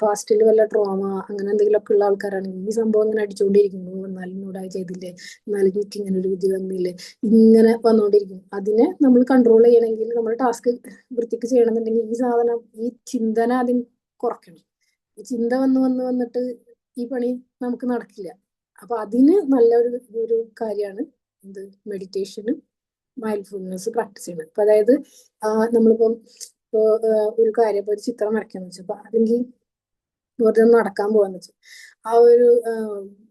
പാസ്റ്റിൽ വല്ല ട്രോമ അങ്ങനെ എന്തെങ്കിലുമൊക്കെ ഉള്ള ആൾക്കാരാണെങ്കിൽ ഈ സംഭവം ഇങ്ങനെ അടിച്ചുകൊണ്ടിരിക്കുന്നു, എന്നാലും എന്നോടായി ചെയ്തില്ലേ, എന്നാലും എനിക്ക് ഇങ്ങനെ ഒരു വിധി വന്നില്ലേ, ഇങ്ങനെ വന്നുകൊണ്ടിരിക്കും. അതിനെ നമ്മൾ കൺട്രോൾ ചെയ്യണമെങ്കിൽ നമ്മൾ ടാസ്ക് വൃത്തിക്ക് ചെയ്യണമെന്നുണ്ടെങ്കിൽ ഈ സാധനം, ഈ ചിന്തന ആദ്യം കുറയ്ക്കണം. ഈ ചിന്ത വന്നിട്ട് ഈ പണി നമുക്ക് നടക്കില്ല. അപ്പൊ അതിന് നല്ല ഒരു കാര്യമാണ് എന്ത്, മെഡിറ്റേഷനും മൈൻഡ്ഫുൾനെസ് പ്രാക്ടീസ് ചെയ്യണം. അപ്പൊ അതായത് നമ്മളിപ്പം ഒരു കാര്യം, ഇപ്പൊ ഒരു ചിത്രം വരയ്ക്കാന്ന് വെച്ചാൽ അല്ലെങ്കിൽ വെറുതെ ഒന്ന് നടക്കാൻ പോവാന്ന് വെച്ചാൽ ആ ഒരു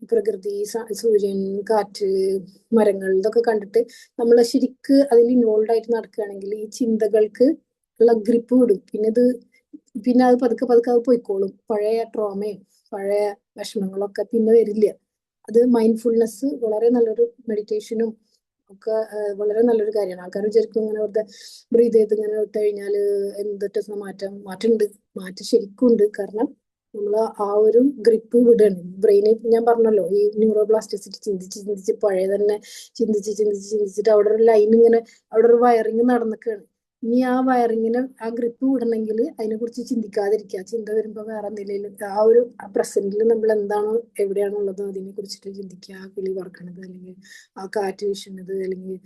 പ്രകൃതി, സൂര്യൻ, കാറ്റ്, മരങ്ങൾ ഇതൊക്കെ കണ്ടിട്ട് നമ്മൾ ശരിക്ക് അതിൽ ഇൻവോൾവ് ആയിട്ട് നടക്കുകയാണെങ്കിൽ ഈ ചിന്തകൾക്ക് ഉള്ള ഗ്രിപ്പ് വിടും. പിന്നെ അത് പതുക്കെ പതുക്കെ അത് പോയിക്കോളും. പഴയ ട്രോമയും പഴയ വിഷമങ്ങളൊക്കെ പിന്നെ വരില്ല. അത് മൈൻഡ്ഫുൾനെസ് വളരെ നല്ലൊരു മെഡിറ്റേഷനും ഒക്കെ വളരെ നല്ലൊരു കാര്യമാണ്. ആൾക്കാർ വിചാരിക്കും ഇങ്ങനെ വെറുതെ ബ്രീത് ചെയ്ത് ഇങ്ങനെ വിട്ട് കഴിഞ്ഞാൽ എന്തിട്ട് മാറ്റമുണ്ട്. മാറ്റം ശരിക്കും ഉണ്ട്. കാരണം നമ്മൾ ആ ഒരു ഗ്രിപ്പ് വിടുകയാണ്. ബ്രെയിന് ഞാൻ പറഞ്ഞല്ലോ, ഈ ന്യൂറോപ്ലാസ്റ്റിസിറ്റി ചിന്തിച്ച് പഴയ തന്നെ ചിന്തിച്ചിട്ട് അവിടെ ഒരു ലൈൻ ഇങ്ങനെ, അവിടെ ഒരു വയറിങ് നടന്നിക്കുകയാണ്. ഇനി ആ വയറിങ്ങിന് ആ ഗ്രിപ്പ് വിടണമെങ്കിൽ അതിനെക്കുറിച്ച് ചിന്തിക്കാതിരിക്കുക. ചിന്ത വരുമ്പോൾ വേറെ എന്തെങ്കിലും ആ ഒരു പ്രസന്റിൽ നമ്മൾ എന്താണോ എവിടെയാണോ ഉള്ളത് അതിനെ കുറിച്ചിട്ട് ചിന്തിക്കുക. ആ കിളി പറക്കണത്, അല്ലെങ്കിൽ ആ കാറ്റ് വീശുന്നത്, അല്ലെങ്കിൽ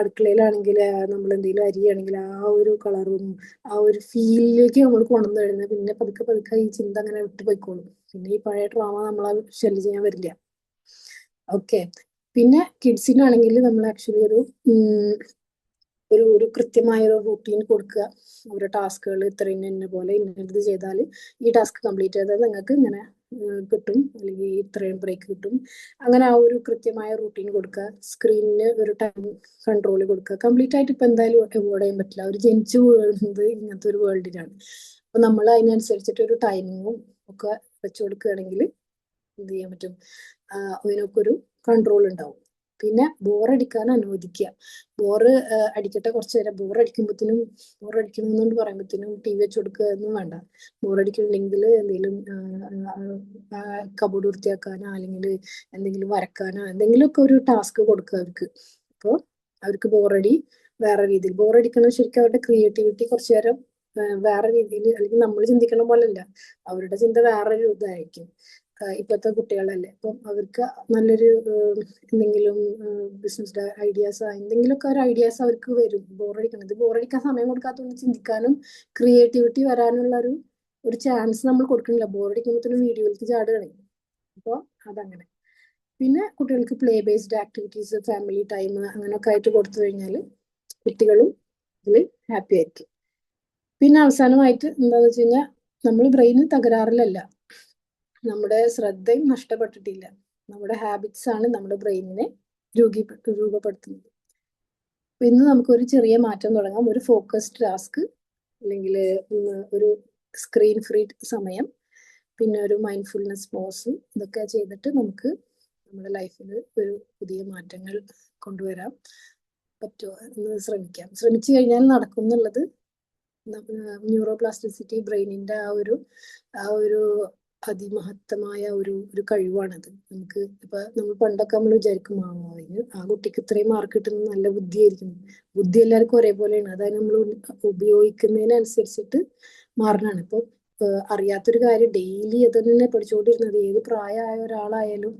അടുക്കളയിലാണെങ്കിൽ നമ്മൾ എന്തെങ്കിലും അരിയാണെങ്കിൽ ആ ഒരു കളറും ആ ഒരു ഫീലിലേക്ക് നമ്മൾ കൊണ്ടുവന്നു കഴിഞ്ഞാൽ പിന്നെ പതുക്കെ പതുക്കെ ഈ ചിന്ത അങ്ങനെ വിട്ടുപോയിക്കോളും. പിന്നെ ഈ പഴയ ട്രോമ നമ്മളെ ശല്യം ചെയ്യാൻ വരില്ല. ഓക്കെ. പിന്നെ കിഡ്സിനാണെങ്കിൽ നമ്മൾ ആക്ച്വലി ഒരു കൃത്യമായ ഒരു റൂട്ടീൻ കൊടുക്കുക. ഓരോ ടാസ്കുകൾ ഇത്രയും ഇന്ന പോലെ ഇന്നത് ചെയ്താൽ ഈ ടാസ്ക് കംപ്ലീറ്റ് ചെയ്താൽ നിങ്ങൾക്ക് ഇങ്ങനെ കിട്ടും, അല്ലെങ്കിൽ ഇത്രയും ബ്രേക്ക് കിട്ടും. അങ്ങനെ ആ ഒരു കൃത്യമായ റൂട്ടീൻ കൊടുക്കുക. സ്ക്രീനിന് ഒരു ടൈം കൺട്രോൾ കൊടുക്കുക. കംപ്ലീറ്റ് ആയിട്ട് ഇപ്പൊ എന്തായാലും അവോയ്ഡ് ചെയ്യാൻ പറ്റില്ല. അവർ ജനിച്ചു വീഴുന്നത് ഇങ്ങനത്തെ ഒരു വേൾഡിലാണ്. അപ്പൊ നമ്മൾ അതിനനുസരിച്ചിട്ട് ഒരു ടൈമിങ്ങും ഒക്കെ വെച്ചു കൊടുക്കുകയാണെങ്കിൽ എന്ത് ചെയ്യാൻ പറ്റും, അതിനൊക്കെ ഒരു കൺട്രോൾ ഉണ്ടാവും. പിന്നെ ബോറടിക്കാൻ അനുവദിക്കുക. അടിക്കട്ടെ കുറച്ച് നേരം. ബോറടിക്കുന്നുണ്ട് പറയുമ്പോഴത്തേനും ടി വി വെച്ച് കൊടുക്കുക ഒന്നും വേണ്ട. ബോറടിക്കുന്നുണ്ടെങ്കിൽ എന്തെങ്കിലും കബോർഡ് വൃത്തിയാക്കാനോ അല്ലെങ്കിൽ എന്തെങ്കിലും വരക്കാനോ എന്തെങ്കിലുമൊക്കെ ഒരു ടാസ്ക് കൊടുക്കുക അവർക്ക്. അപ്പോൾ അവർക്ക് വേറെ രീതിയിൽ ബോറടിക്കണം. ശരിക്കും അവരുടെ ക്രിയേറ്റിവിറ്റി കുറച്ചു നേരം വേറെ രീതിയിൽ, അല്ലെങ്കിൽ നമ്മൾ ചിന്തിക്കണ പോലല്ല, അവരുടെ ചിന്ത വേറൊരു ഇതായിരിക്കും. ഇപ്പോഴത്തെ കുട്ടികളല്ലേ, അപ്പം അവർക്ക് നല്ലൊരു എന്തെങ്കിലും ബിസിനസ് ഐഡിയാസ് എന്തെങ്കിലുമൊക്കെ ഒരു ഐഡിയാസ് അവർക്ക് വരും. ബോറടിക്കാൻ സമയം കൊടുക്കാത്തതുകൊണ്ട് ചിന്തിക്കാനും ക്രിയേറ്റിവിറ്റി വരാനുള്ള ഒരു ചാൻസ് നമ്മൾ കൊടുക്കണില്ല. ബോറടിക്കുമ്പോഴത്തേനും വീഡിയോയിലേക്ക് ചാടുകയാണ്. അപ്പോൾ അതങ്ങനെ. പിന്നെ കുട്ടികൾക്ക് play based activities, family time അങ്ങനെയൊക്കെ ആയിട്ട് കൊടുത്തു കഴിഞ്ഞാൽ കുട്ടികളും ഇതിൽ ഹാപ്പി ആയിരിക്കും. പിന്നെ അവസാനമായിട്ട് എന്താണെന്ന് വെച്ച് കഴിഞ്ഞാൽ നമ്മൾ ബ്രെയിന് തകരാറിലല്ല, നമ്മുടെ ശ്രദ്ധയും നഷ്ടപ്പെട്ടിട്ടില്ല. നമ്മുടെ ഹാബിറ്റ്സ് ആണ് നമ്മുടെ ബ്രെയിനിനെ രൂപപ്പെടുത്തുന്നത്. അപ്പൊ ഇന്ന് നമുക്കൊരു ചെറിയ മാറ്റം തുടങ്ങാം. ഒരു ഫോക്കസ്ഡ് ടാസ്ക്, അല്ലെങ്കിൽ ഒരു സ്ക്രീൻ ഫ്രീ സമയം, പിന്നെ ഒരു മൈൻഡ്ഫുൾനെസ് പോസ്, ഇതൊക്കെ ചെയ്തിട്ട് നമുക്ക് നമ്മുടെ ലൈഫിൽ ഒരു പുതിയ മാറ്റങ്ങൾ കൊണ്ടുവരാൻ പറ്റുമോ എന്ന് ശ്രമിച്ചു കഴിഞ്ഞാൽ നടക്കും എന്നുള്ളത് ന്യൂറോപ്ലാസ്റ്റിസിറ്റി ബ്രെയിനിന്റെ ആ ഒരു അതിമഹത്തമായ ഒരു കഴിവാണത്. നമുക്ക് ഇപ്പൊ നമ്മൾ പണ്ടൊക്കെ നമ്മൾ വിചാരിക്കും ആ കുട്ടിക്ക് ഇത്രയും മാർക്ക് കിട്ടുന്നത് നല്ല ബുദ്ധിയായിരിക്കും. ബുദ്ധി എല്ലാവർക്കും ഒരേപോലെയാണ്. അതായത് നമ്മൾ ഉപയോഗിക്കുന്നതിനനുസരിച്ചിട്ട് മാറണാണ്. ഇപ്പൊ അറിയാത്തൊരു കാര്യം ഡെയിലി അത് തന്നെ പഠിച്ചുകൊണ്ടിരുന്നത്, ഏത് പ്രായമായ ഒരാളായാലും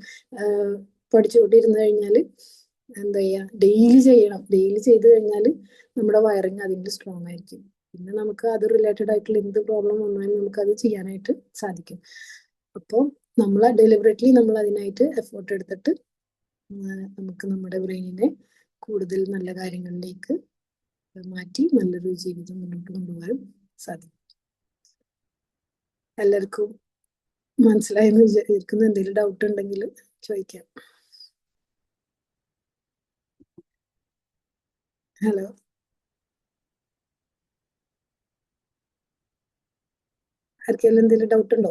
പഠിച്ചുകൊണ്ടിരുന്നു കഴിഞ്ഞാൽ എന്താ ചെയ്യാ, ഡെയിലി ചെയ്യണം. ഡെയിലി ചെയ്ത് കഴിഞ്ഞാൽ നമ്മുടെ വയറിങ് അതിന്റെ സ്ട്രോങ് ആയിരിക്കും. പിന്നെ നമുക്ക് അത് റിലേറ്റഡ് ആയിട്ടുള്ള എന്ത് പ്രോബ്ലം വന്നാലും നമുക്ക് അത് ചെയ്യാനായിട്ട് സാധിക്കും. അപ്പോൾ നമ്മൾ ഡെലിബറേറ്റ്ലി നമ്മൾ അതിനായിട്ട് എഫേർട്ട് എടുത്തിട്ട് നമുക്ക് നമ്മുടെ ബ്രെയിനിനെ കൂടുതൽ നല്ല കാര്യങ്ങളിലേക്ക് മാറ്റി നല്ലൊരു ജീവിതം മുന്നോട്ട് കൊണ്ടുപോകാൻ സാധിക്കും. എല്ലാവർക്കും മനസ്സിലായെന്ന് വിചാരിക്കുന്നു. എന്തെങ്കിലും ഡൗട്ട് ഉണ്ടെങ്കിൽ ചോദിക്കാം. ഹലോ, ആർക്കെങ്കിലും എന്തെങ്കിലും ഡൗട്ട് ഉണ്ടോ?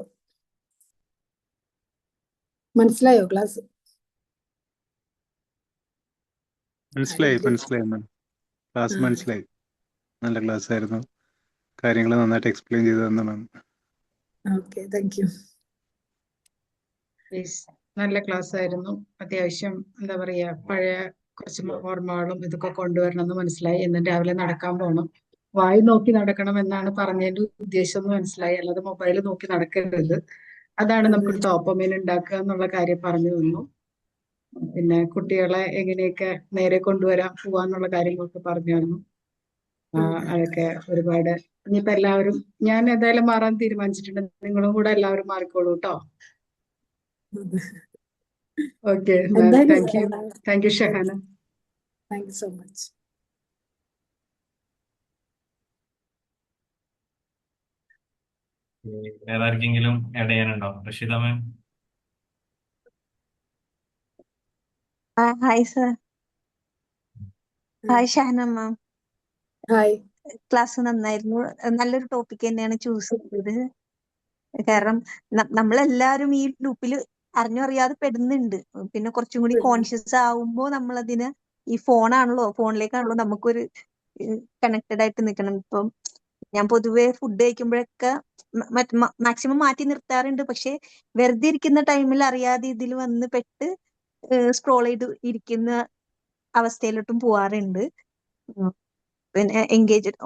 മനസ്സിലായോ ക്ലാസ്? മനസ്സിലായി ആരും മനസ്സിലായി മാം. ക്ലാസ് ആ മനസ്സിലായി. നല്ല ക്ലാസ് ആയിരുന്നു. കാര്യങ്ങൾ നന്നായിട്ട് എക്സ്പ്ലെയിൻ ചെയ്തു തന്നു ma'am. Okay, thank you. Yes. നല്ല ക്ലാസ് ആയിരുന്നു. അത്യാവശ്യം എന്താ പറയാ പഴയ കുറച്ച് ഓർമ്മകളും ഇതൊക്കെ കൊണ്ടുവരണം എന്ന് മനസ്സിലായി. എന്നും രാവിലെ നടക്കാൻ പോകണം. വായി നോക്കി നടക്കണം എന്നാണ് പറഞ്ഞതിന്റെ ഉദ്ദേശം എന്ന് മനസ്സിലായി. അല്ലാതെ മൊബൈൽ നോക്കി നടക്കരുത്. അതാണ് അതെ നമുക്ക് ഡോപ്പമൈൻ ഉണ്ടാക്കുക എന്നുള്ള കാര്യം പറഞ്ഞു തന്നു. പിന്നെ കുട്ടികളെ എങ്ങനെയൊക്കെ നേരെ കൊണ്ടുവരാൻ പോവാന്നുള്ള കാര്യങ്ങളൊക്കെ പറഞ്ഞു തന്നു. അതെ അതൊക്കെ ഒരുപാട് ഇനിയിപ്പോ എല്ലാവരും ഞാൻ ഏതായാലും മാറാൻ തീരുമാനിച്ചിട്ടുണ്ട്. നിങ്ങളും കൂടെ എല്ലാവരും മാറിക്കോളൂ കേട്ടോ. അതെ. ഓക്കെ മാം, എന്തായാലും thank you Shahana. Thank you so much. ഏതാർക്കെങ്കിലും ആഡ് ചെയ്യാനുണ്ടോ? Rasheeda ma'am. Hi sir. Hi Shahana ma'am. Hi. Class നന്നായിരുന്നു. നല്ലൊരു ടോപ്പിക് തന്നെയാണ് ചൂസ് ചെയ്തത്. കാരണം നമ്മളെല്ലാരും ഈ ലൂപ്പിൽ അറിഞ്ഞറിയാതെ പെടുന്നുണ്ട്. പിന്നെ കുറച്ചും കൂടി കോൺഷ്യസ് ആവുമ്പോൾ നമ്മളതിന് ഈ ഫോണിലേക്കാണല്ലോ നമുക്കൊരു കണക്റ്റഡ് ആയിട്ട് നിൽക്കണം. ഇപ്പം ഞാൻ പൊതുവെ ഫുഡ് കഴിക്കുമ്പോഴൊക്കെ മാക്സിമം മാറ്റി നിർത്താറുണ്ട്. പക്ഷെ വെറുതെ ഇരിക്കുന്ന ടൈമിൽ അറിയാതെ ഇതിൽ വന്ന് പെട്ട് സ്ക്രോൾ ചെയ്ത് ഇരിക്കുന്ന അവസ്ഥയിലോട്ടും പോവാറുണ്ട്. പിന്നെ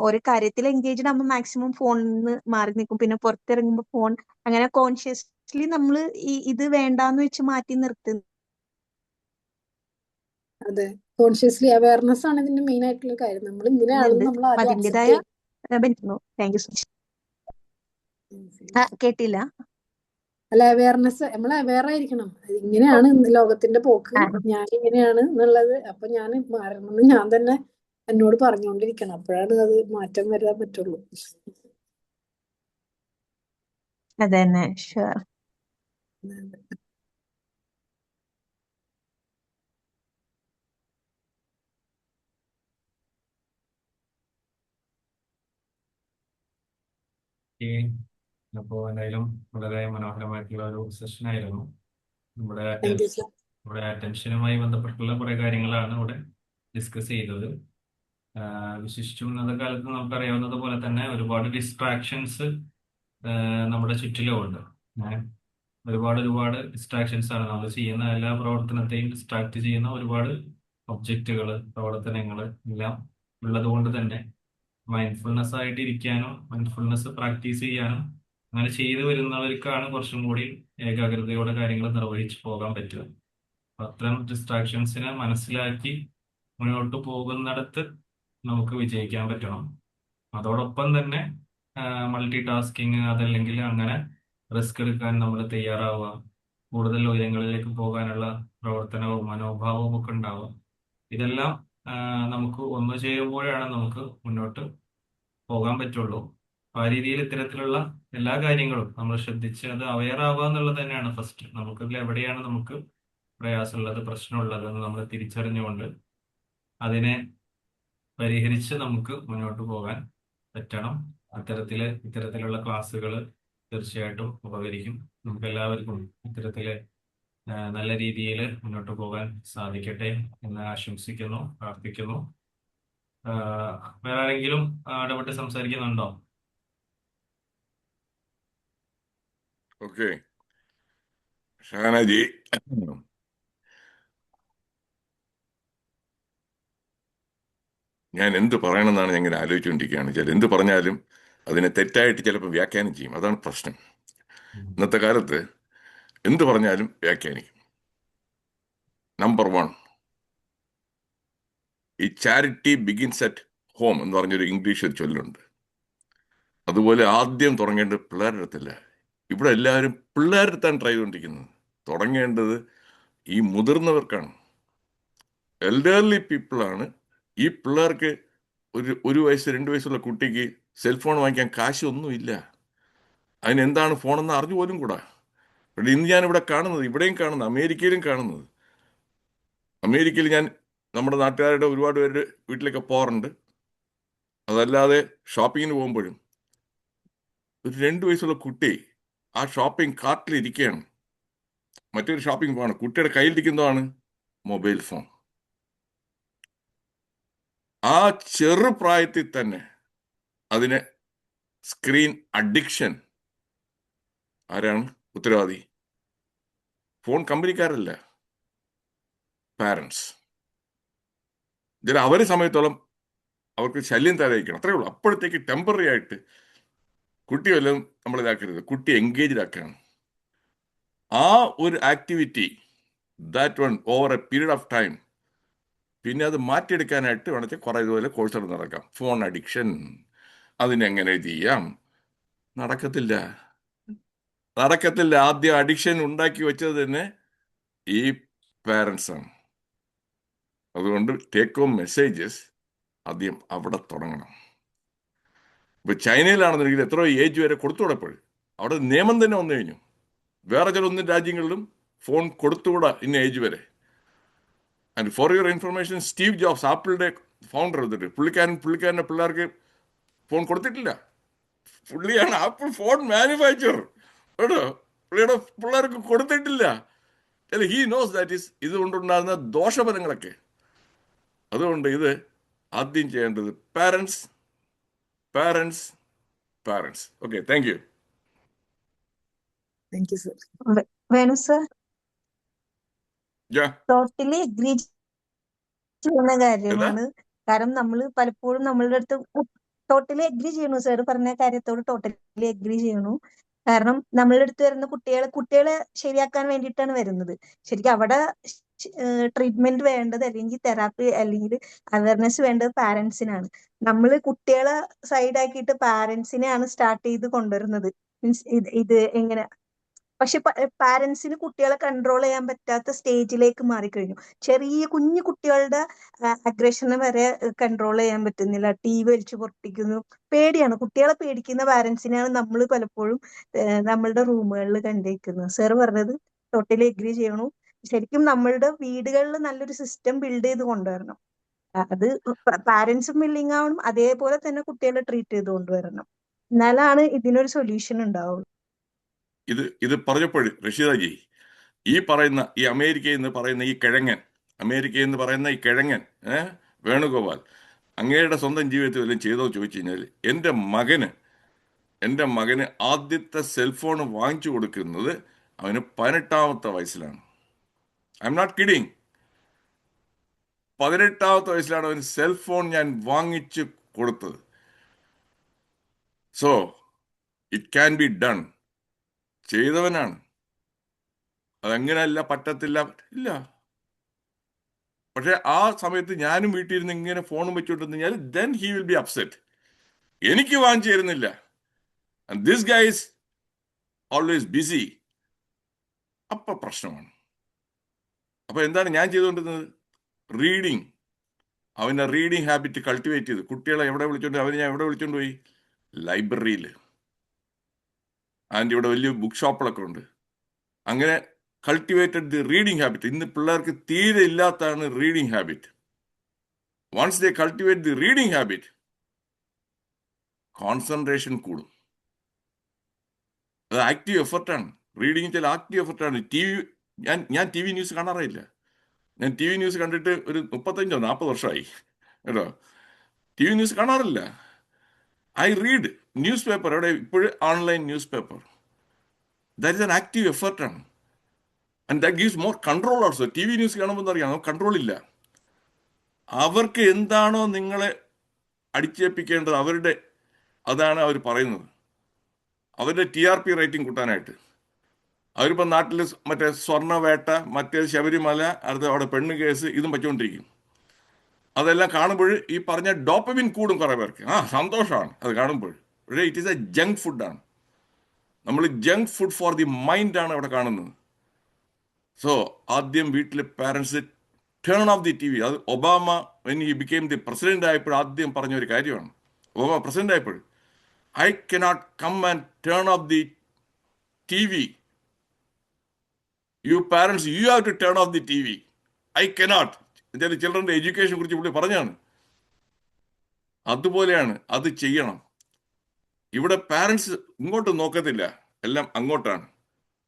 ഓരോ കാര്യത്തിൽ എൻഗേജ്ഡ് ആകുമ്പോൾ മാക്സിമം ഫോണിൽ നിന്ന് മാറി നിൽക്കും. പിന്നെ പുറത്തിറങ്ങുമ്പോൾ ഫോൺ അങ്ങനെ കോൺഷ്യസ്ലി നമ്മൾ ഇത് വേണ്ടാന്ന് വെച്ച് മാറ്റി നിർത്തുന്നുണ്ട്. അതെ, കോൺഷ്യസ്ലി അവയർനെസ് ആണ് ഇതിന്റെ മെയിൻ ആയിട്ടുള്ള കാര്യം. നമ്മൾ ഇങ്ങനെയാണെന്ന് നമ്മൾ ആദ്യം അക്സെപ്റ്റ് അതിൻ്റെതായ ചെയ്യും. Thank you so much. കേട്ടില്ല. അല്ല, അവയർനെസ്, നമ്മൾ അവയർ ആയിരിക്കണം. ഇങ്ങനെയാണ് ഇന്ന് ലോകത്തിന്റെ പോക്ക്, ഞാൻ ഇങ്ങനെയാണ് എന്നുള്ളത്. അപ്പൊ ഞാൻ മാറണമെന്ന് ഞാൻ തന്നെ എന്നോട് പറഞ്ഞുകൊണ്ടിരിക്കണം. അപ്പോഴാണ് അത് മാറ്റം വരാൻ പറ്റുള്ളൂ. അതന്നെ, ഷുവർ. അപ്പോൾ എന്തായാലും വളരെ മനോഹരമായിട്ടുള്ള ഒരു സെഷൻ ആയിരുന്നു. നമ്മുടെ താങ്ക് യു സർ. നമ്മുടെ അറ്റൻഷനുമായി ബന്ധപ്പെട്ടുള്ള കുറെ കാര്യങ്ങളാണ് ഇവിടെ ഡിസ്കസ് ചെയ്തത്. വിശിഷ്ടം ഇന്നത്തെ കാലത്ത് നമുക്കറിയാവുന്നത് പോലെ തന്നെ ഒരുപാട് ഡിസ്ട്രാക്ഷൻസ് നമ്മുടെ ചുറ്റിലുമുണ്ട്. ഒരുപാട് ഡിസ്ട്രാക്ഷൻസ് ആണ്. നമ്മൾ ചെയ്യുന്ന എല്ലാ പ്രവർത്തനത്തെയും ഡിസ്ട്രാക്ട് ചെയ്യുന്ന ഒരുപാട് ഒബ്ജക്റ്റുകൾ, പ്രവർത്തനങ്ങൾ എല്ലാം ഉള്ളത് കൊണ്ട് തന്നെ മൈൻഡ്ഫുൾനെസ് ആയിട്ട് ഇരിക്കാനോ മൈൻഡ്ഫുൾനെസ് പ്രാക്ടീസ് ചെയ്യാനോ അങ്ങനെ ചെയ്തു വരുന്നവർക്കാണ് കുറച്ചും കൂടി ഏകാഗ്രതയോടെ കാര്യങ്ങൾ നിർവഹിച്ചു പോകാൻ പറ്റുക. അത്തരം ഡിസ്ട്രാക്ഷൻസിനെ മനസ്സിലാക്കി മുന്നോട്ട് പോകുന്നിടത്ത് നമുക്ക് വിജയിക്കാൻ പറ്റണം. അതോടൊപ്പം തന്നെ മൾട്ടി ടാസ്കിങ് അതല്ലെങ്കിൽ അങ്ങനെ റിസ്ക് എടുക്കാൻ നമ്മൾ തയ്യാറാവുക, കൂടുതൽ ഉയരങ്ങളിലേക്ക് പോകാനുള്ള പ്രവർത്തനവും മനോഭാവവും ഒക്കെ ഉണ്ടാവുക. ഇതെല്ലാം നമുക്ക് ഒന്ന് ചെയ്യുമ്പോഴാണ് നമുക്ക് മുന്നോട്ട് പോകാൻ പറ്റുള്ളൂ. ആ രീതിയിൽ ഇത്തരത്തിലുള്ള എല്ലാ കാര്യങ്ങളും നമ്മൾ ശ്രദ്ധിച്ച് അത് അവെയർ ആവുക എന്നുള്ളത് തന്നെയാണ് ഫസ്റ്റ്. നമുക്കിതിൽ എവിടെയാണ് നമുക്ക് പ്രയാസമുള്ളത്, പ്രശ്നമുള്ളത് എന്ന് നമ്മൾ തിരിച്ചറിഞ്ഞുകൊണ്ട് അതിനെ പരിഹരിച്ച് നമുക്ക് മുന്നോട്ട് പോകാൻ പറ്റണം. ഇത്തരത്തിലുള്ള ക്ലാസ്സുകൾ തീർച്ചയായിട്ടും ഉപകരിക്കും. നമുക്ക് എല്ലാവർക്കും ഇത്തരത്തില് നല്ല രീതിയിൽ മുന്നോട്ട് പോകാൻ സാധിക്കട്ടെ എന്ന് ആശംസിക്കുന്നു, പ്രാർത്ഥിക്കുന്നു. വേറെ ആരെങ്കിലും ഇടപെട്ട് സംസാരിക്കുന്നുണ്ടോ? ഓക്കെ, ഷഹാനജി, ഞാൻ എന്ത് പറയണമെന്നാണ് ഞാൻ ഇങ്ങനെ ആലോചിച്ചുകൊണ്ടിരിക്കുകയാണ്. ചില എന്ത് പറഞ്ഞാലും അതിനെ തെറ്റായിട്ട് ചിലപ്പോൾ വ്യാഖ്യാനം ചെയ്യും. അതാണ് പ്രശ്നം. ഇന്നത്തെ കാലത്ത് എന്ത് പറഞ്ഞാലും വ്യാഖ്യാനിക്കും. നമ്പർ 1, ഈ ചാരിറ്റി ബിഗിൻസ് അറ്റ് ഹോം എന്ന് പറഞ്ഞൊരു ഇംഗ്ലീഷ് ചൊല്ലുണ്ട്. അതുപോലെ ആദ്യം തുടങ്ങേണ്ടത് പിള്ളേരുടെ അടുത്തല്ല. ഇവിടെ എല്ലാവരും പിള്ളേരുടെ അടുത്താണ് ട്രൈ ചെയ്തുകൊണ്ടിരിക്കുന്നത്. തുടങ്ങേണ്ടത് ഈ മുതിർന്നവർക്കാണ്, എൽഡർലി പീപ്പിളാണ്. ഈ പിള്ളേർക്ക് ഒരു വയസ്സ് 2 വയസ്സുള്ള കുട്ടിക്ക് സെൽഫോൺ വാങ്ങിക്കാൻ കാശൊന്നുമില്ല. അതിനെന്താണ് ഫോണെന്ന് അറിഞ്ഞു പോലും കൂടാ. പക്ഷേ ഇന്ന് ഞാനിവിടെ കാണുന്നത്, ഇവിടെയും കാണുന്നത്, അമേരിക്കയിലും കാണുന്നത്, അമേരിക്കയിൽ ഞാൻ നമ്മുടെ നാട്ടുകാരുടെ ഒരുപാട് പേരുടെ വീട്ടിലൊക്കെ പോകാറുണ്ട്. അതല്ലാതെ ഷോപ്പിങ്ങിന് പോകുമ്പോഴും ഒരു 2 വയസ്സുള്ള കുട്ടി ആ ഷോപ്പിംഗ് കാർട്ടിൽ ഇരിക്കുകയാണ്. മറ്റൊരു ഷോപ്പിംഗ് പോവാണ്, കുട്ടിയുടെ കയ്യിലിരിക്കുന്നതാണ് മൊബൈൽ ഫോൺ. ആ ചെറുപ്രായത്തിൽ തന്നെ അതിന് സ്ക്രീൻ അഡിക്ഷൻ ആരാണ് ഉത്തരവാദി? ഫോൺ കമ്പനിക്കാരല്ല, പാരൻസ്. ഇതിൽ അവർ സമയത്തോളം അവർക്ക് ശല്യം തരാതിരിക്കണം, അത്രേ ഉള്ളൂ. അപ്പോഴത്തേക്ക് ടെമ്പററി ആയിട്ട് കുട്ടി വല്ലതും നമ്മൾ ഇതാക്കരുത്, കുട്ടി എൻഗേജ്ഡ് ആക്കുകയാണ്. ആ ഒരു activity, that one over A period of time, പിന്നെ അത് മാറ്റിയെടുക്കാനായിട്ട് വേണമെങ്കിൽ കുറേ ഇതുപോലെ കോഴ്സുകൾ നടക്കാം. ഫോൺ അഡിക്ഷൻ അതിനെങ്ങനെ ചെയ്യാം? നടക്കത്തില്ല. ആദ്യം അഡിക്ഷൻ ഉണ്ടാക്കി വെച്ചത് തന്നെ ഈ പാരൻസ് ആണ്. അതുകൊണ്ട് ടേക്ക് ഹോം മെസ്സേജസ് ആദ്യം അവിടെ തുടങ്ങണം. ഇപ്പൊ ചൈനയിലാണെന്നുണ്ടെങ്കിൽ എത്രയോ ഏജ് വരെ കൊടുത്തുകൂടപ്പോൾ അവിടെ നിയമം തന്നെ വന്നു കഴിഞ്ഞു. വേറെ ചില രാജ്യങ്ങളിലും ഫോൺ കൊടുത്തുകൂടാ ഇന്ന ഏജ് വരെ. And for your information, Steve jobs, ആപ്പിളിന്റെ ഫൗണ്ടർ, എന്നിട്ട് പുള്ളിക്കാരൻ്റെ പിള്ളേർക്ക് ഫോൺ കൊടുത്തിട്ടില്ല. പുള്ളിയാണ് ആപ്പിൾ ഫോൺ മാനുഫാക്ചറർ കേട്ടോ. പുള്ളിയുടെ പിള്ളേർക്ക് കൊടുത്തിട്ടില്ല. ഹി നോസ് ദാറ്റ് ഈസ് ഇതുകൊണ്ടുണ്ടാകുന്ന ദോഷഫലങ്ങളൊക്കെ. അതുകൊണ്ട് ഇത് ആദ്യം ചെയ്യേണ്ടത് parents. Okay, thank you. Thank you sir. Venu sir, Yeah. Totally agree ചെയ്യുന്ന കാര്യമാണ്. കാരണം നമ്മൾ പലപ്പോഴും നമ്മളുടെ അടുത്ത് ടോട്ടലി അഗ്രി ചെയ്യണു സാർ, പറഞ്ഞ കാര്യത്തോട് ടോട്ടലി അഗ്രി ചെയ്യണു. കാരണം നമ്മളുടെ അടുത്ത് വരുന്ന കുട്ടികളെ ശരിയാക്കാൻ വേണ്ടിയിട്ടാണ് വരുന്നത്. ശരിക്കും അവിടെ ട്രീറ്റ്മെന്റ് വേണ്ടത്, അല്ലെങ്കിൽ തെറാപ്പി, അല്ലെങ്കിൽ അവയർനെസ് വേണ്ടത് പാരന്റ്സിനാണ്. നമ്മൾ കുട്ടികളെ സൈഡാക്കിയിട്ട് പാരന്റ്സിനെയാണ് സ്റ്റാർട്ട് ചെയ്ത് കൊണ്ടുവരുന്നത്. മീൻസ് ഇത് എങ്ങനെ, പക്ഷെ പാരന്റ്സിന് കുട്ടികളെ കൺട്രോൾ ചെയ്യാൻ പറ്റാത്ത സ്റ്റേജിലേക്ക് മാറിക്കഴിഞ്ഞു. ചെറിയ കുഞ്ഞു കുട്ടികളുടെ അഗ്രഷനെ വരെ കൺട്രോൾ ചെയ്യാൻ പറ്റുന്നില്ല. TV വലിച്ചു പൊട്ടിക്കുന്നു. പേടിയാണ്, കുട്ടികളെ പേടിക്കുന്ന പാരന്റ്സിനെയാണ് നമ്മൾ പലപ്പോഴും നമ്മളുടെ റൂമുകളിൽ കണ്ടേക്കുന്നത്. സാർ പറഞ്ഞത് ടോട്ടലി എഗ്രി ചെയ്യണു. ശരിക്കും നമ്മളുടെ വീടുകളിൽ നല്ലൊരു സിസ്റ്റം ബിൽഡ് ചെയ്ത് കൊണ്ടുവരണം. അത് പാരന്റ്സും വില്ലിങ് ആവണം, അതേപോലെ തന്നെ കുട്ടികളെ ട്രീറ്റ് ചെയ്ത് കൊണ്ടുവരണം. എന്നാലാണ് ഇതിനൊരു സൊല്യൂഷൻ ഉണ്ടാവുള്ളൂ. ഇത് പറഞ്ഞപ്പോൾ റഷീദാജി, ഈ അമേരിക്കയിൽ നിന്ന് പറയുന്ന ഈ കിഴങ്ങൻ വേണുഗോപാൽ അങ്ങയുടെ സ്വന്തം ജീവിതത്തിൽ വല്ലതും ചെയ്തോ ചോദിച്ചു കഴിഞ്ഞാൽ, എൻ്റെ മകന് ആദ്യത്തെ സെൽഫോൺ വാങ്ങിച്ചു കൊടുക്കുന്നത് അവന് 18-ാമത്തെ വയസ്സിലാണ്. I'm not kidding. 18-ാമത്തെ വയസ്സിലാണ് അവന് സെൽഫോൺ ഞാൻ വാങ്ങിച്ചു കൊടുത്തത്. So it can be done. ചെയ്തവനാണ്. അതങ്ങനെയല്ല, പറ്റത്തില്ല, ഇല്ല. പക്ഷെ ആ സമയത്ത് ഞാനും വീട്ടിലിരുന്ന് ഇങ്ങനെ ഫോണും വെച്ചുകൊണ്ടിരുന്നു കഴിഞ്ഞാൽ then he will be upset. എനിക്ക് വാങ്ങിച്ചു തരുന്നില്ല. And this guy is always busy. അപ്പൊ പ്രശ്നമാണ്. അപ്പൊ എന്താണ് ഞാൻ ചെയ്തുകൊണ്ടിരുന്നത്? റീഡിങ്. അവൻ്റെ റീഡിങ് ഹാബിറ്റ് കൾട്ടിവേറ്റ് ചെയ്ത് കുട്ടികളെ ഞാൻ എവിടെ വിളിച്ചോണ്ട് പോയി? ലൈബ്രറിയിൽ. അതിൻ്റെ ഇവിടെ വലിയ ബുക്ക് ഷോപ്പുകളൊക്കെ ഉണ്ട്. അങ്ങനെ കൾട്ടിവേറ്റഡ് ദി റീഡിങ് ഹാബിറ്റ്. ഇന്ന് പിള്ളേർക്ക് തീരെ ഇല്ലാത്തതാണ് reading habit. Once they cultivate the reading habit, concentration കൂടും. അത് ആക്റ്റീവ് എഫർട്ടാണ്. റീഡിങ് ചില ആക്റ്റീവ് എഫർട്ടാണ്. ഞാൻ TV ന്യൂസ് കാണാറില്ല. ഞാൻ TV ന്യൂസ് കണ്ടിട്ട് ഒരു 35-40 വർഷമായി കേട്ടോ. TV ന്യൂസ് കാണാറില്ല. I read newspaper. അവിടെ ഇപ്പോഴും online newspaper. That is an active എഫർട്ടാണ്. And that gives more control also. TV news കാണുമ്പോൾ അറിയാം, കൺട്രോൾ ഇല്ല. അവർക്ക് എന്താണോ നിങ്ങളെ അടിച്ചേൽപ്പിക്കേണ്ടത് അതാണ് അവർ പറയുന്നത്. അവരുടെ TRP റേറ്റിംഗ് കൂട്ടാനായിട്ട്. അവരിപ്പോൾ നാട്ടിൽ മറ്റേ സ്വർണ്ണവേട്ട, മറ്റേ ശബരിമല, അവിടെ പെണ്ണ് കേസ്, ഇതും പറ്റുകൊണ്ടിരിക്കും. അതെല്ലാം കാണുമ്പോൾ ഈ പറഞ്ഞ ഡോപ്പമിൻ കൂടും കുറേ പേർക്ക്. സന്തോഷമാണ് അത് കാണുമ്പോൾ. പക്ഷേ ഇറ്റ് ഈസ് എ ജങ്ക് ഫുഡാണ്. നമ്മൾ ജങ്ക് ഫുഡ് ഫോർ ദി മൈൻഡാണ് അവിടെ കാണുന്നത്. സോ ആദ്യം വീട്ടിൽ parents turn off the TV. അത് Obama when he became the president ആയപ്പോൾ ആദ്യം പറഞ്ഞ ഒരു കാര്യമാണ്. ഒബാമ പ്രസിഡന്റ് ആയപ്പോൾ, I cannot come and turn off the TV. You parents, you have to turn off the TV. I cannot. ചിൽഡ്രൻ്റെ എഡ്യൂക്കേഷനെ കുറിച്ച് പുള്ളി പറഞ്ഞാണ്. അതുപോലെയാണ്, അത് ചെയ്യണം. ഇവിടെ പാരൻസ് ഇങ്ങോട്ട് നോക്കത്തില്ല, എല്ലാം അങ്ങോട്ടാണ്.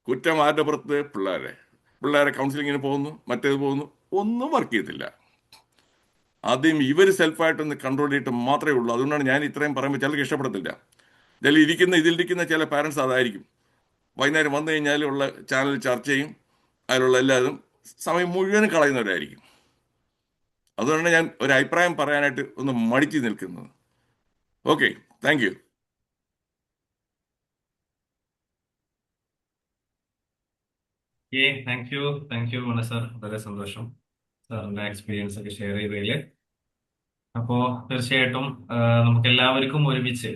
കുറ്റം ആരുടെ പുറത്ത്? പിള്ളേരെ കൗൺസിലിങ്ങിന് പോകുന്നു, മറ്റേത് പോകുന്നു, ഒന്നും വർക്ക് ചെയ്യത്തില്ല. ആദ്യം ഇവർ സെൽഫായിട്ടൊന്ന് കൺട്രോൾ ചെയ്തിട്ട് മാത്രമേ ഉള്ളൂ. അതുകൊണ്ടാണ് ഞാൻ ഇത്രയും പറയുമ്പോൾ ചിലർക്ക് ഇഷ്ടപ്പെടത്തില്ല. ഇതിലിരിക്കുന്ന ചില പാരൻസ് അതായിരിക്കും. വൈകുന്നേരം വന്നു കഴിഞ്ഞാൽ ഉള്ള ചാനൽ ചർച്ചയും അതിലുള്ള എല്ലാവരും സമയം മുഴുവനും കളയുന്നവരായിരിക്കും. അതുകൊണ്ടാണ് ഞാൻ ഒരു അഭിപ്രായം പറയാനായിട്ട് ഒന്ന് മടിച്ചു നിൽക്കുന്നത്. Okay, thank you. Thank you Mani sir. വളരെ സന്തോഷം സാറിന്റെ എക്സ്പീരിയൻസ് ഒക്കെ ഷെയർ ചെയ്തതിൽ. അപ്പോ തീർച്ചയായിട്ടും നമുക്ക് എല്ലാവർക്കും ഒരുമിച്ച്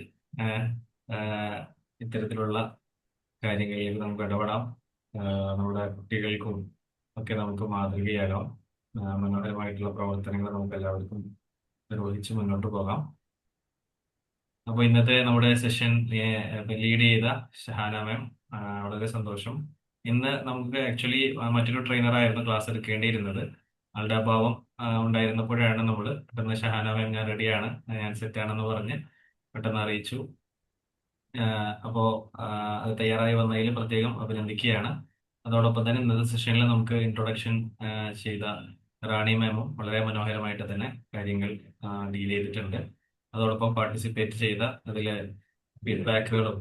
ഇത്തരത്തിലുള്ള കാര്യങ്ങളിൽ നമുക്ക് ഇടപെടാം. നമ്മുടെ കുട്ടികൾക്കും ഒക്കെ നമുക്ക് മാതൃകയാകാം. മനോഹരമായിട്ടുള്ള പ്രവർത്തനങ്ങൾ നമുക്ക് എല്ലാവർക്കും നിർവഹിച്ച് മുന്നോട്ട് പോകാം. അപ്പോൾ ഇന്നത്തെ നമ്മുടെ സെഷൻ ലീഡ് ചെയ്ത ഷഹാന മാം, വളരെ സന്തോഷം. ഇന്ന് നമുക്ക് ആക്ച്വലി മറ്റൊരു ട്രെയിനറായിരുന്നു ക്ലാസ് എടുക്കേണ്ടിയിരുന്നത്. ആളുടെ അഭാവം ഉണ്ടായിരുന്നപ്പോഴാണ് നമ്മൾ പെട്ടെന്ന് ഷഹാന മാം ഞാൻ റെഡിയാണ്, ഞാൻ സെറ്റാണെന്ന് പറഞ്ഞ് പെട്ടെന്ന് അറിയിച്ചു. അപ്പോൾ അത് തയ്യാറായി വന്നതിൽ പ്രത്യേകം അഭിനന്ദിക്കുകയാണ്. അതോടൊപ്പം തന്നെ ഇന്നത്തെ സെഷനിൽ നമുക്ക് ഇൻട്രൊഡക്ഷൻ ചെയ്ത റാണി മാമും വളരെ മനോഹരമായിട്ട് തന്നെ കാര്യങ്ങൾ ഡീൽ ചെയ്തിട്ടുണ്ട്. അതോടൊപ്പം പാർട്ടിസിപ്പേറ്റ് ചെയ്ത അതിലെ ഫീഡ്ബാക്കുകളും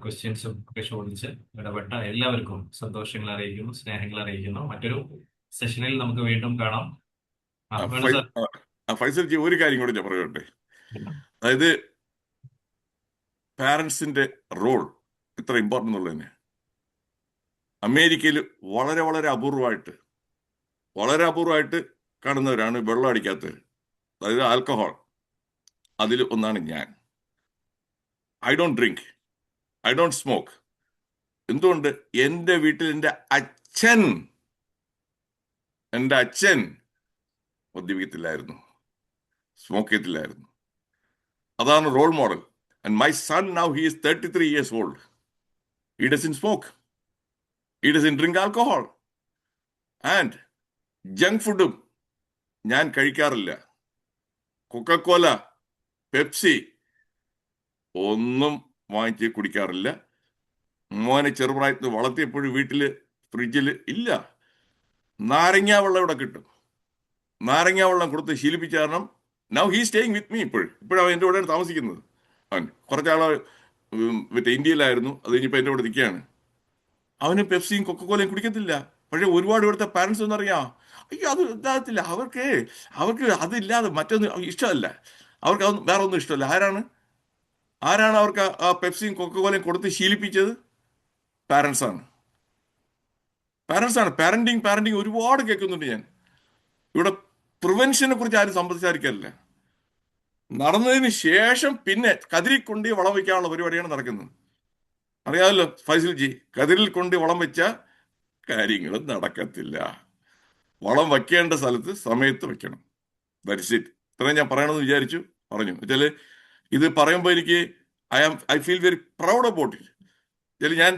ക്വസ്റ്റ്യൻസും ഒക്കെ ചോദിച്ച് ഇടപെട്ട എല്ലാവർക്കും സന്തോഷങ്ങൾ അറിയിക്കുന്നു, സ്നേഹങ്ങൾ അറിയിക്കുന്നു. മറ്റൊരു സെഷനിൽ നമുക്ക് വീണ്ടും കാണാം. ഫൈസൽ ജി, ഒരു കാര്യം കൂടി ഞാൻ പറയട്ടെ. അതായത് പാരൻസിന്റെ റോൾ ഇത്ര ഇമ്പോർട്ടൻ്റ് എന്നുള്ളതന്നെ അമേരിക്കയിൽ വളരെ വളരെ അപൂർവമായിട്ട് കാണുന്നവരാണ് വെള്ളം അടിക്കാത്തത്. അതായത് ആൽക്കഹോൾ. അതിൽ ഒന്നാണ് ഞാൻ. I don't drink, I don't smoke. എന്തുകൊണ്ട്? എൻ്റെ വീട്ടിൽ എൻ്റെ അച്ഛൻ മദ്യപിക്കത്തില്ലായിരുന്നു, സ്മോക്ക് ചെയ്യത്തില്ലായിരുന്നു. അതാണ് role model. And my son now he is 33 years old. He doesn't smoke, he doesn't drink alcohol, and junk ഫുഡും ഞാൻ കഴിക്കാറില്ല. കൊക്കക്കോല, പെപ്സി ഒന്നും വാങ്ങിച്ച് കുടിക്കാറില്ല. മോനെ ചെറുപ്രായത്തിൽ വളർത്തിയപ്പോഴും വീട്ടിൽ ഫ്രിഡ്ജിൽ ഇല്ല. നാരങ്ങ വെള്ളം ഇവിടെ കിട്ടും. നാരങ്ങ വെള്ളം കൊടുത്ത് ശീലിപ്പിച്ച കാരണം now he staying with me. ഇപ്പോഴവൻ എൻ്റെ കൂടെയാണ് താമസിക്കുന്നത്. അവൻ കുറച്ചാളെ ഇന്ത്യയിലായിരുന്നു, അത് കഴിഞ്ഞപ്പോൾ എൻ്റെ കൂടെ നിൽക്കുകയാണ്. അവന് പെപ്സിയും കൊക്കക്കോലയും കുടിക്കത്തില്ല. പക്ഷെ ഒരുപാട് ഇവിടുത്തെ പാരൻസ് ഒന്നറിയാം, അയ്യോ അത് ഇതാകത്തില്ല, അവർക്ക് അതില്ലാതെ മറ്റൊന്നും ഇഷ്ടമല്ല, അവർക്ക് അതൊന്നും വേറെ ഒന്നും ഇഷ്ടമല്ല. ആരാണ് അവർക്ക് ആ പെപ്സിയും കൊക്കക്കോലയും കൊടുത്ത് ശീലിപ്പിച്ചത്? പാരൻസാണ്. പാരന്റിങ് ഒരുപാട് കേൾക്കുന്നുണ്ട് ഞാൻ. ഇവിടെ പ്രിവെൻഷനെ കുറിച്ച് ആരും സംസാരിക്കാറില്ല. നടന്നതിന് ശേഷം പിന്നെ കതിരിൽ കൊണ്ട് വളം വയ്ക്കാനുള്ള പരിപാടിയാണ് നടക്കുന്നത്. അറിയാമല്ലോ ഫൈസൽ ജി, കതിരിൽ കൊണ്ട് വളം വെച്ച കാര്യങ്ങൾ നടക്കത്തില്ല. വളം വയ്ക്കേണ്ട സ്ഥലത്ത് സമയത്ത് വെക്കണം. That's it. ഇത്രയും ഞാൻ പറയണമെന്ന് വിചാരിച്ചു, പറഞ്ഞു. വെച്ചാൽ ഇത് പറയുമ്പോൾ എനിക്ക് I feel very proud about it. വെച്ചാൽ ഞാൻ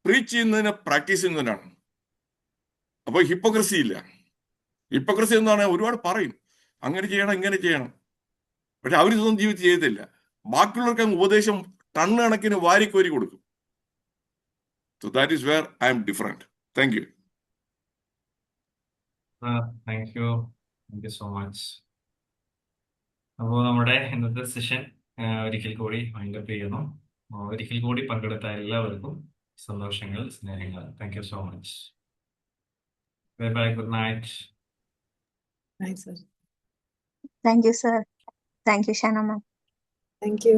പ്രീച്ച് ചെയ്യുന്നതിനെ പ്രാക്ടീസ് ചെയ്യുന്നതിനാണ്. അപ്പോൾ ഹിപ്പോക്രസി ഇല്ല. ഹിപ്പോക്രസി എന്ന് പറഞ്ഞാൽ ഒരുപാട് പറയും, അങ്ങനെ ചെയ്യണം ഇങ്ങനെ ചെയ്യണം, പക്ഷെ അവരിതൊന്നും ജീവിതത്തിൽ ചെയ്തില്ല. ബാക്കിയുള്ളവർക്ക് അങ്ങ് ഉപദേശം ടണ്ണ് കണക്കിന് വാരിക്കോരി കൊടുക്കും. So that is where I am different. Thank you. Thank you so much. അപ്പോൾ നമ്മുടെ ഇന്നത്തെ സെഷൻ ഒരിക്കൽ കൂടി വൈൻഡപ്പ് ചെയ്യുന്നു. ഒരിക്കൽ കൂടി പങ്കെടുത്ത എല്ലാവർക്കും സന്തോഷങ്ങൾ, സ്നേഹങ്ങൾ. Thank you so much. Bye bye, good night. Bye, sir. Thank you sir. Thank you Shana ma'am. Thank you.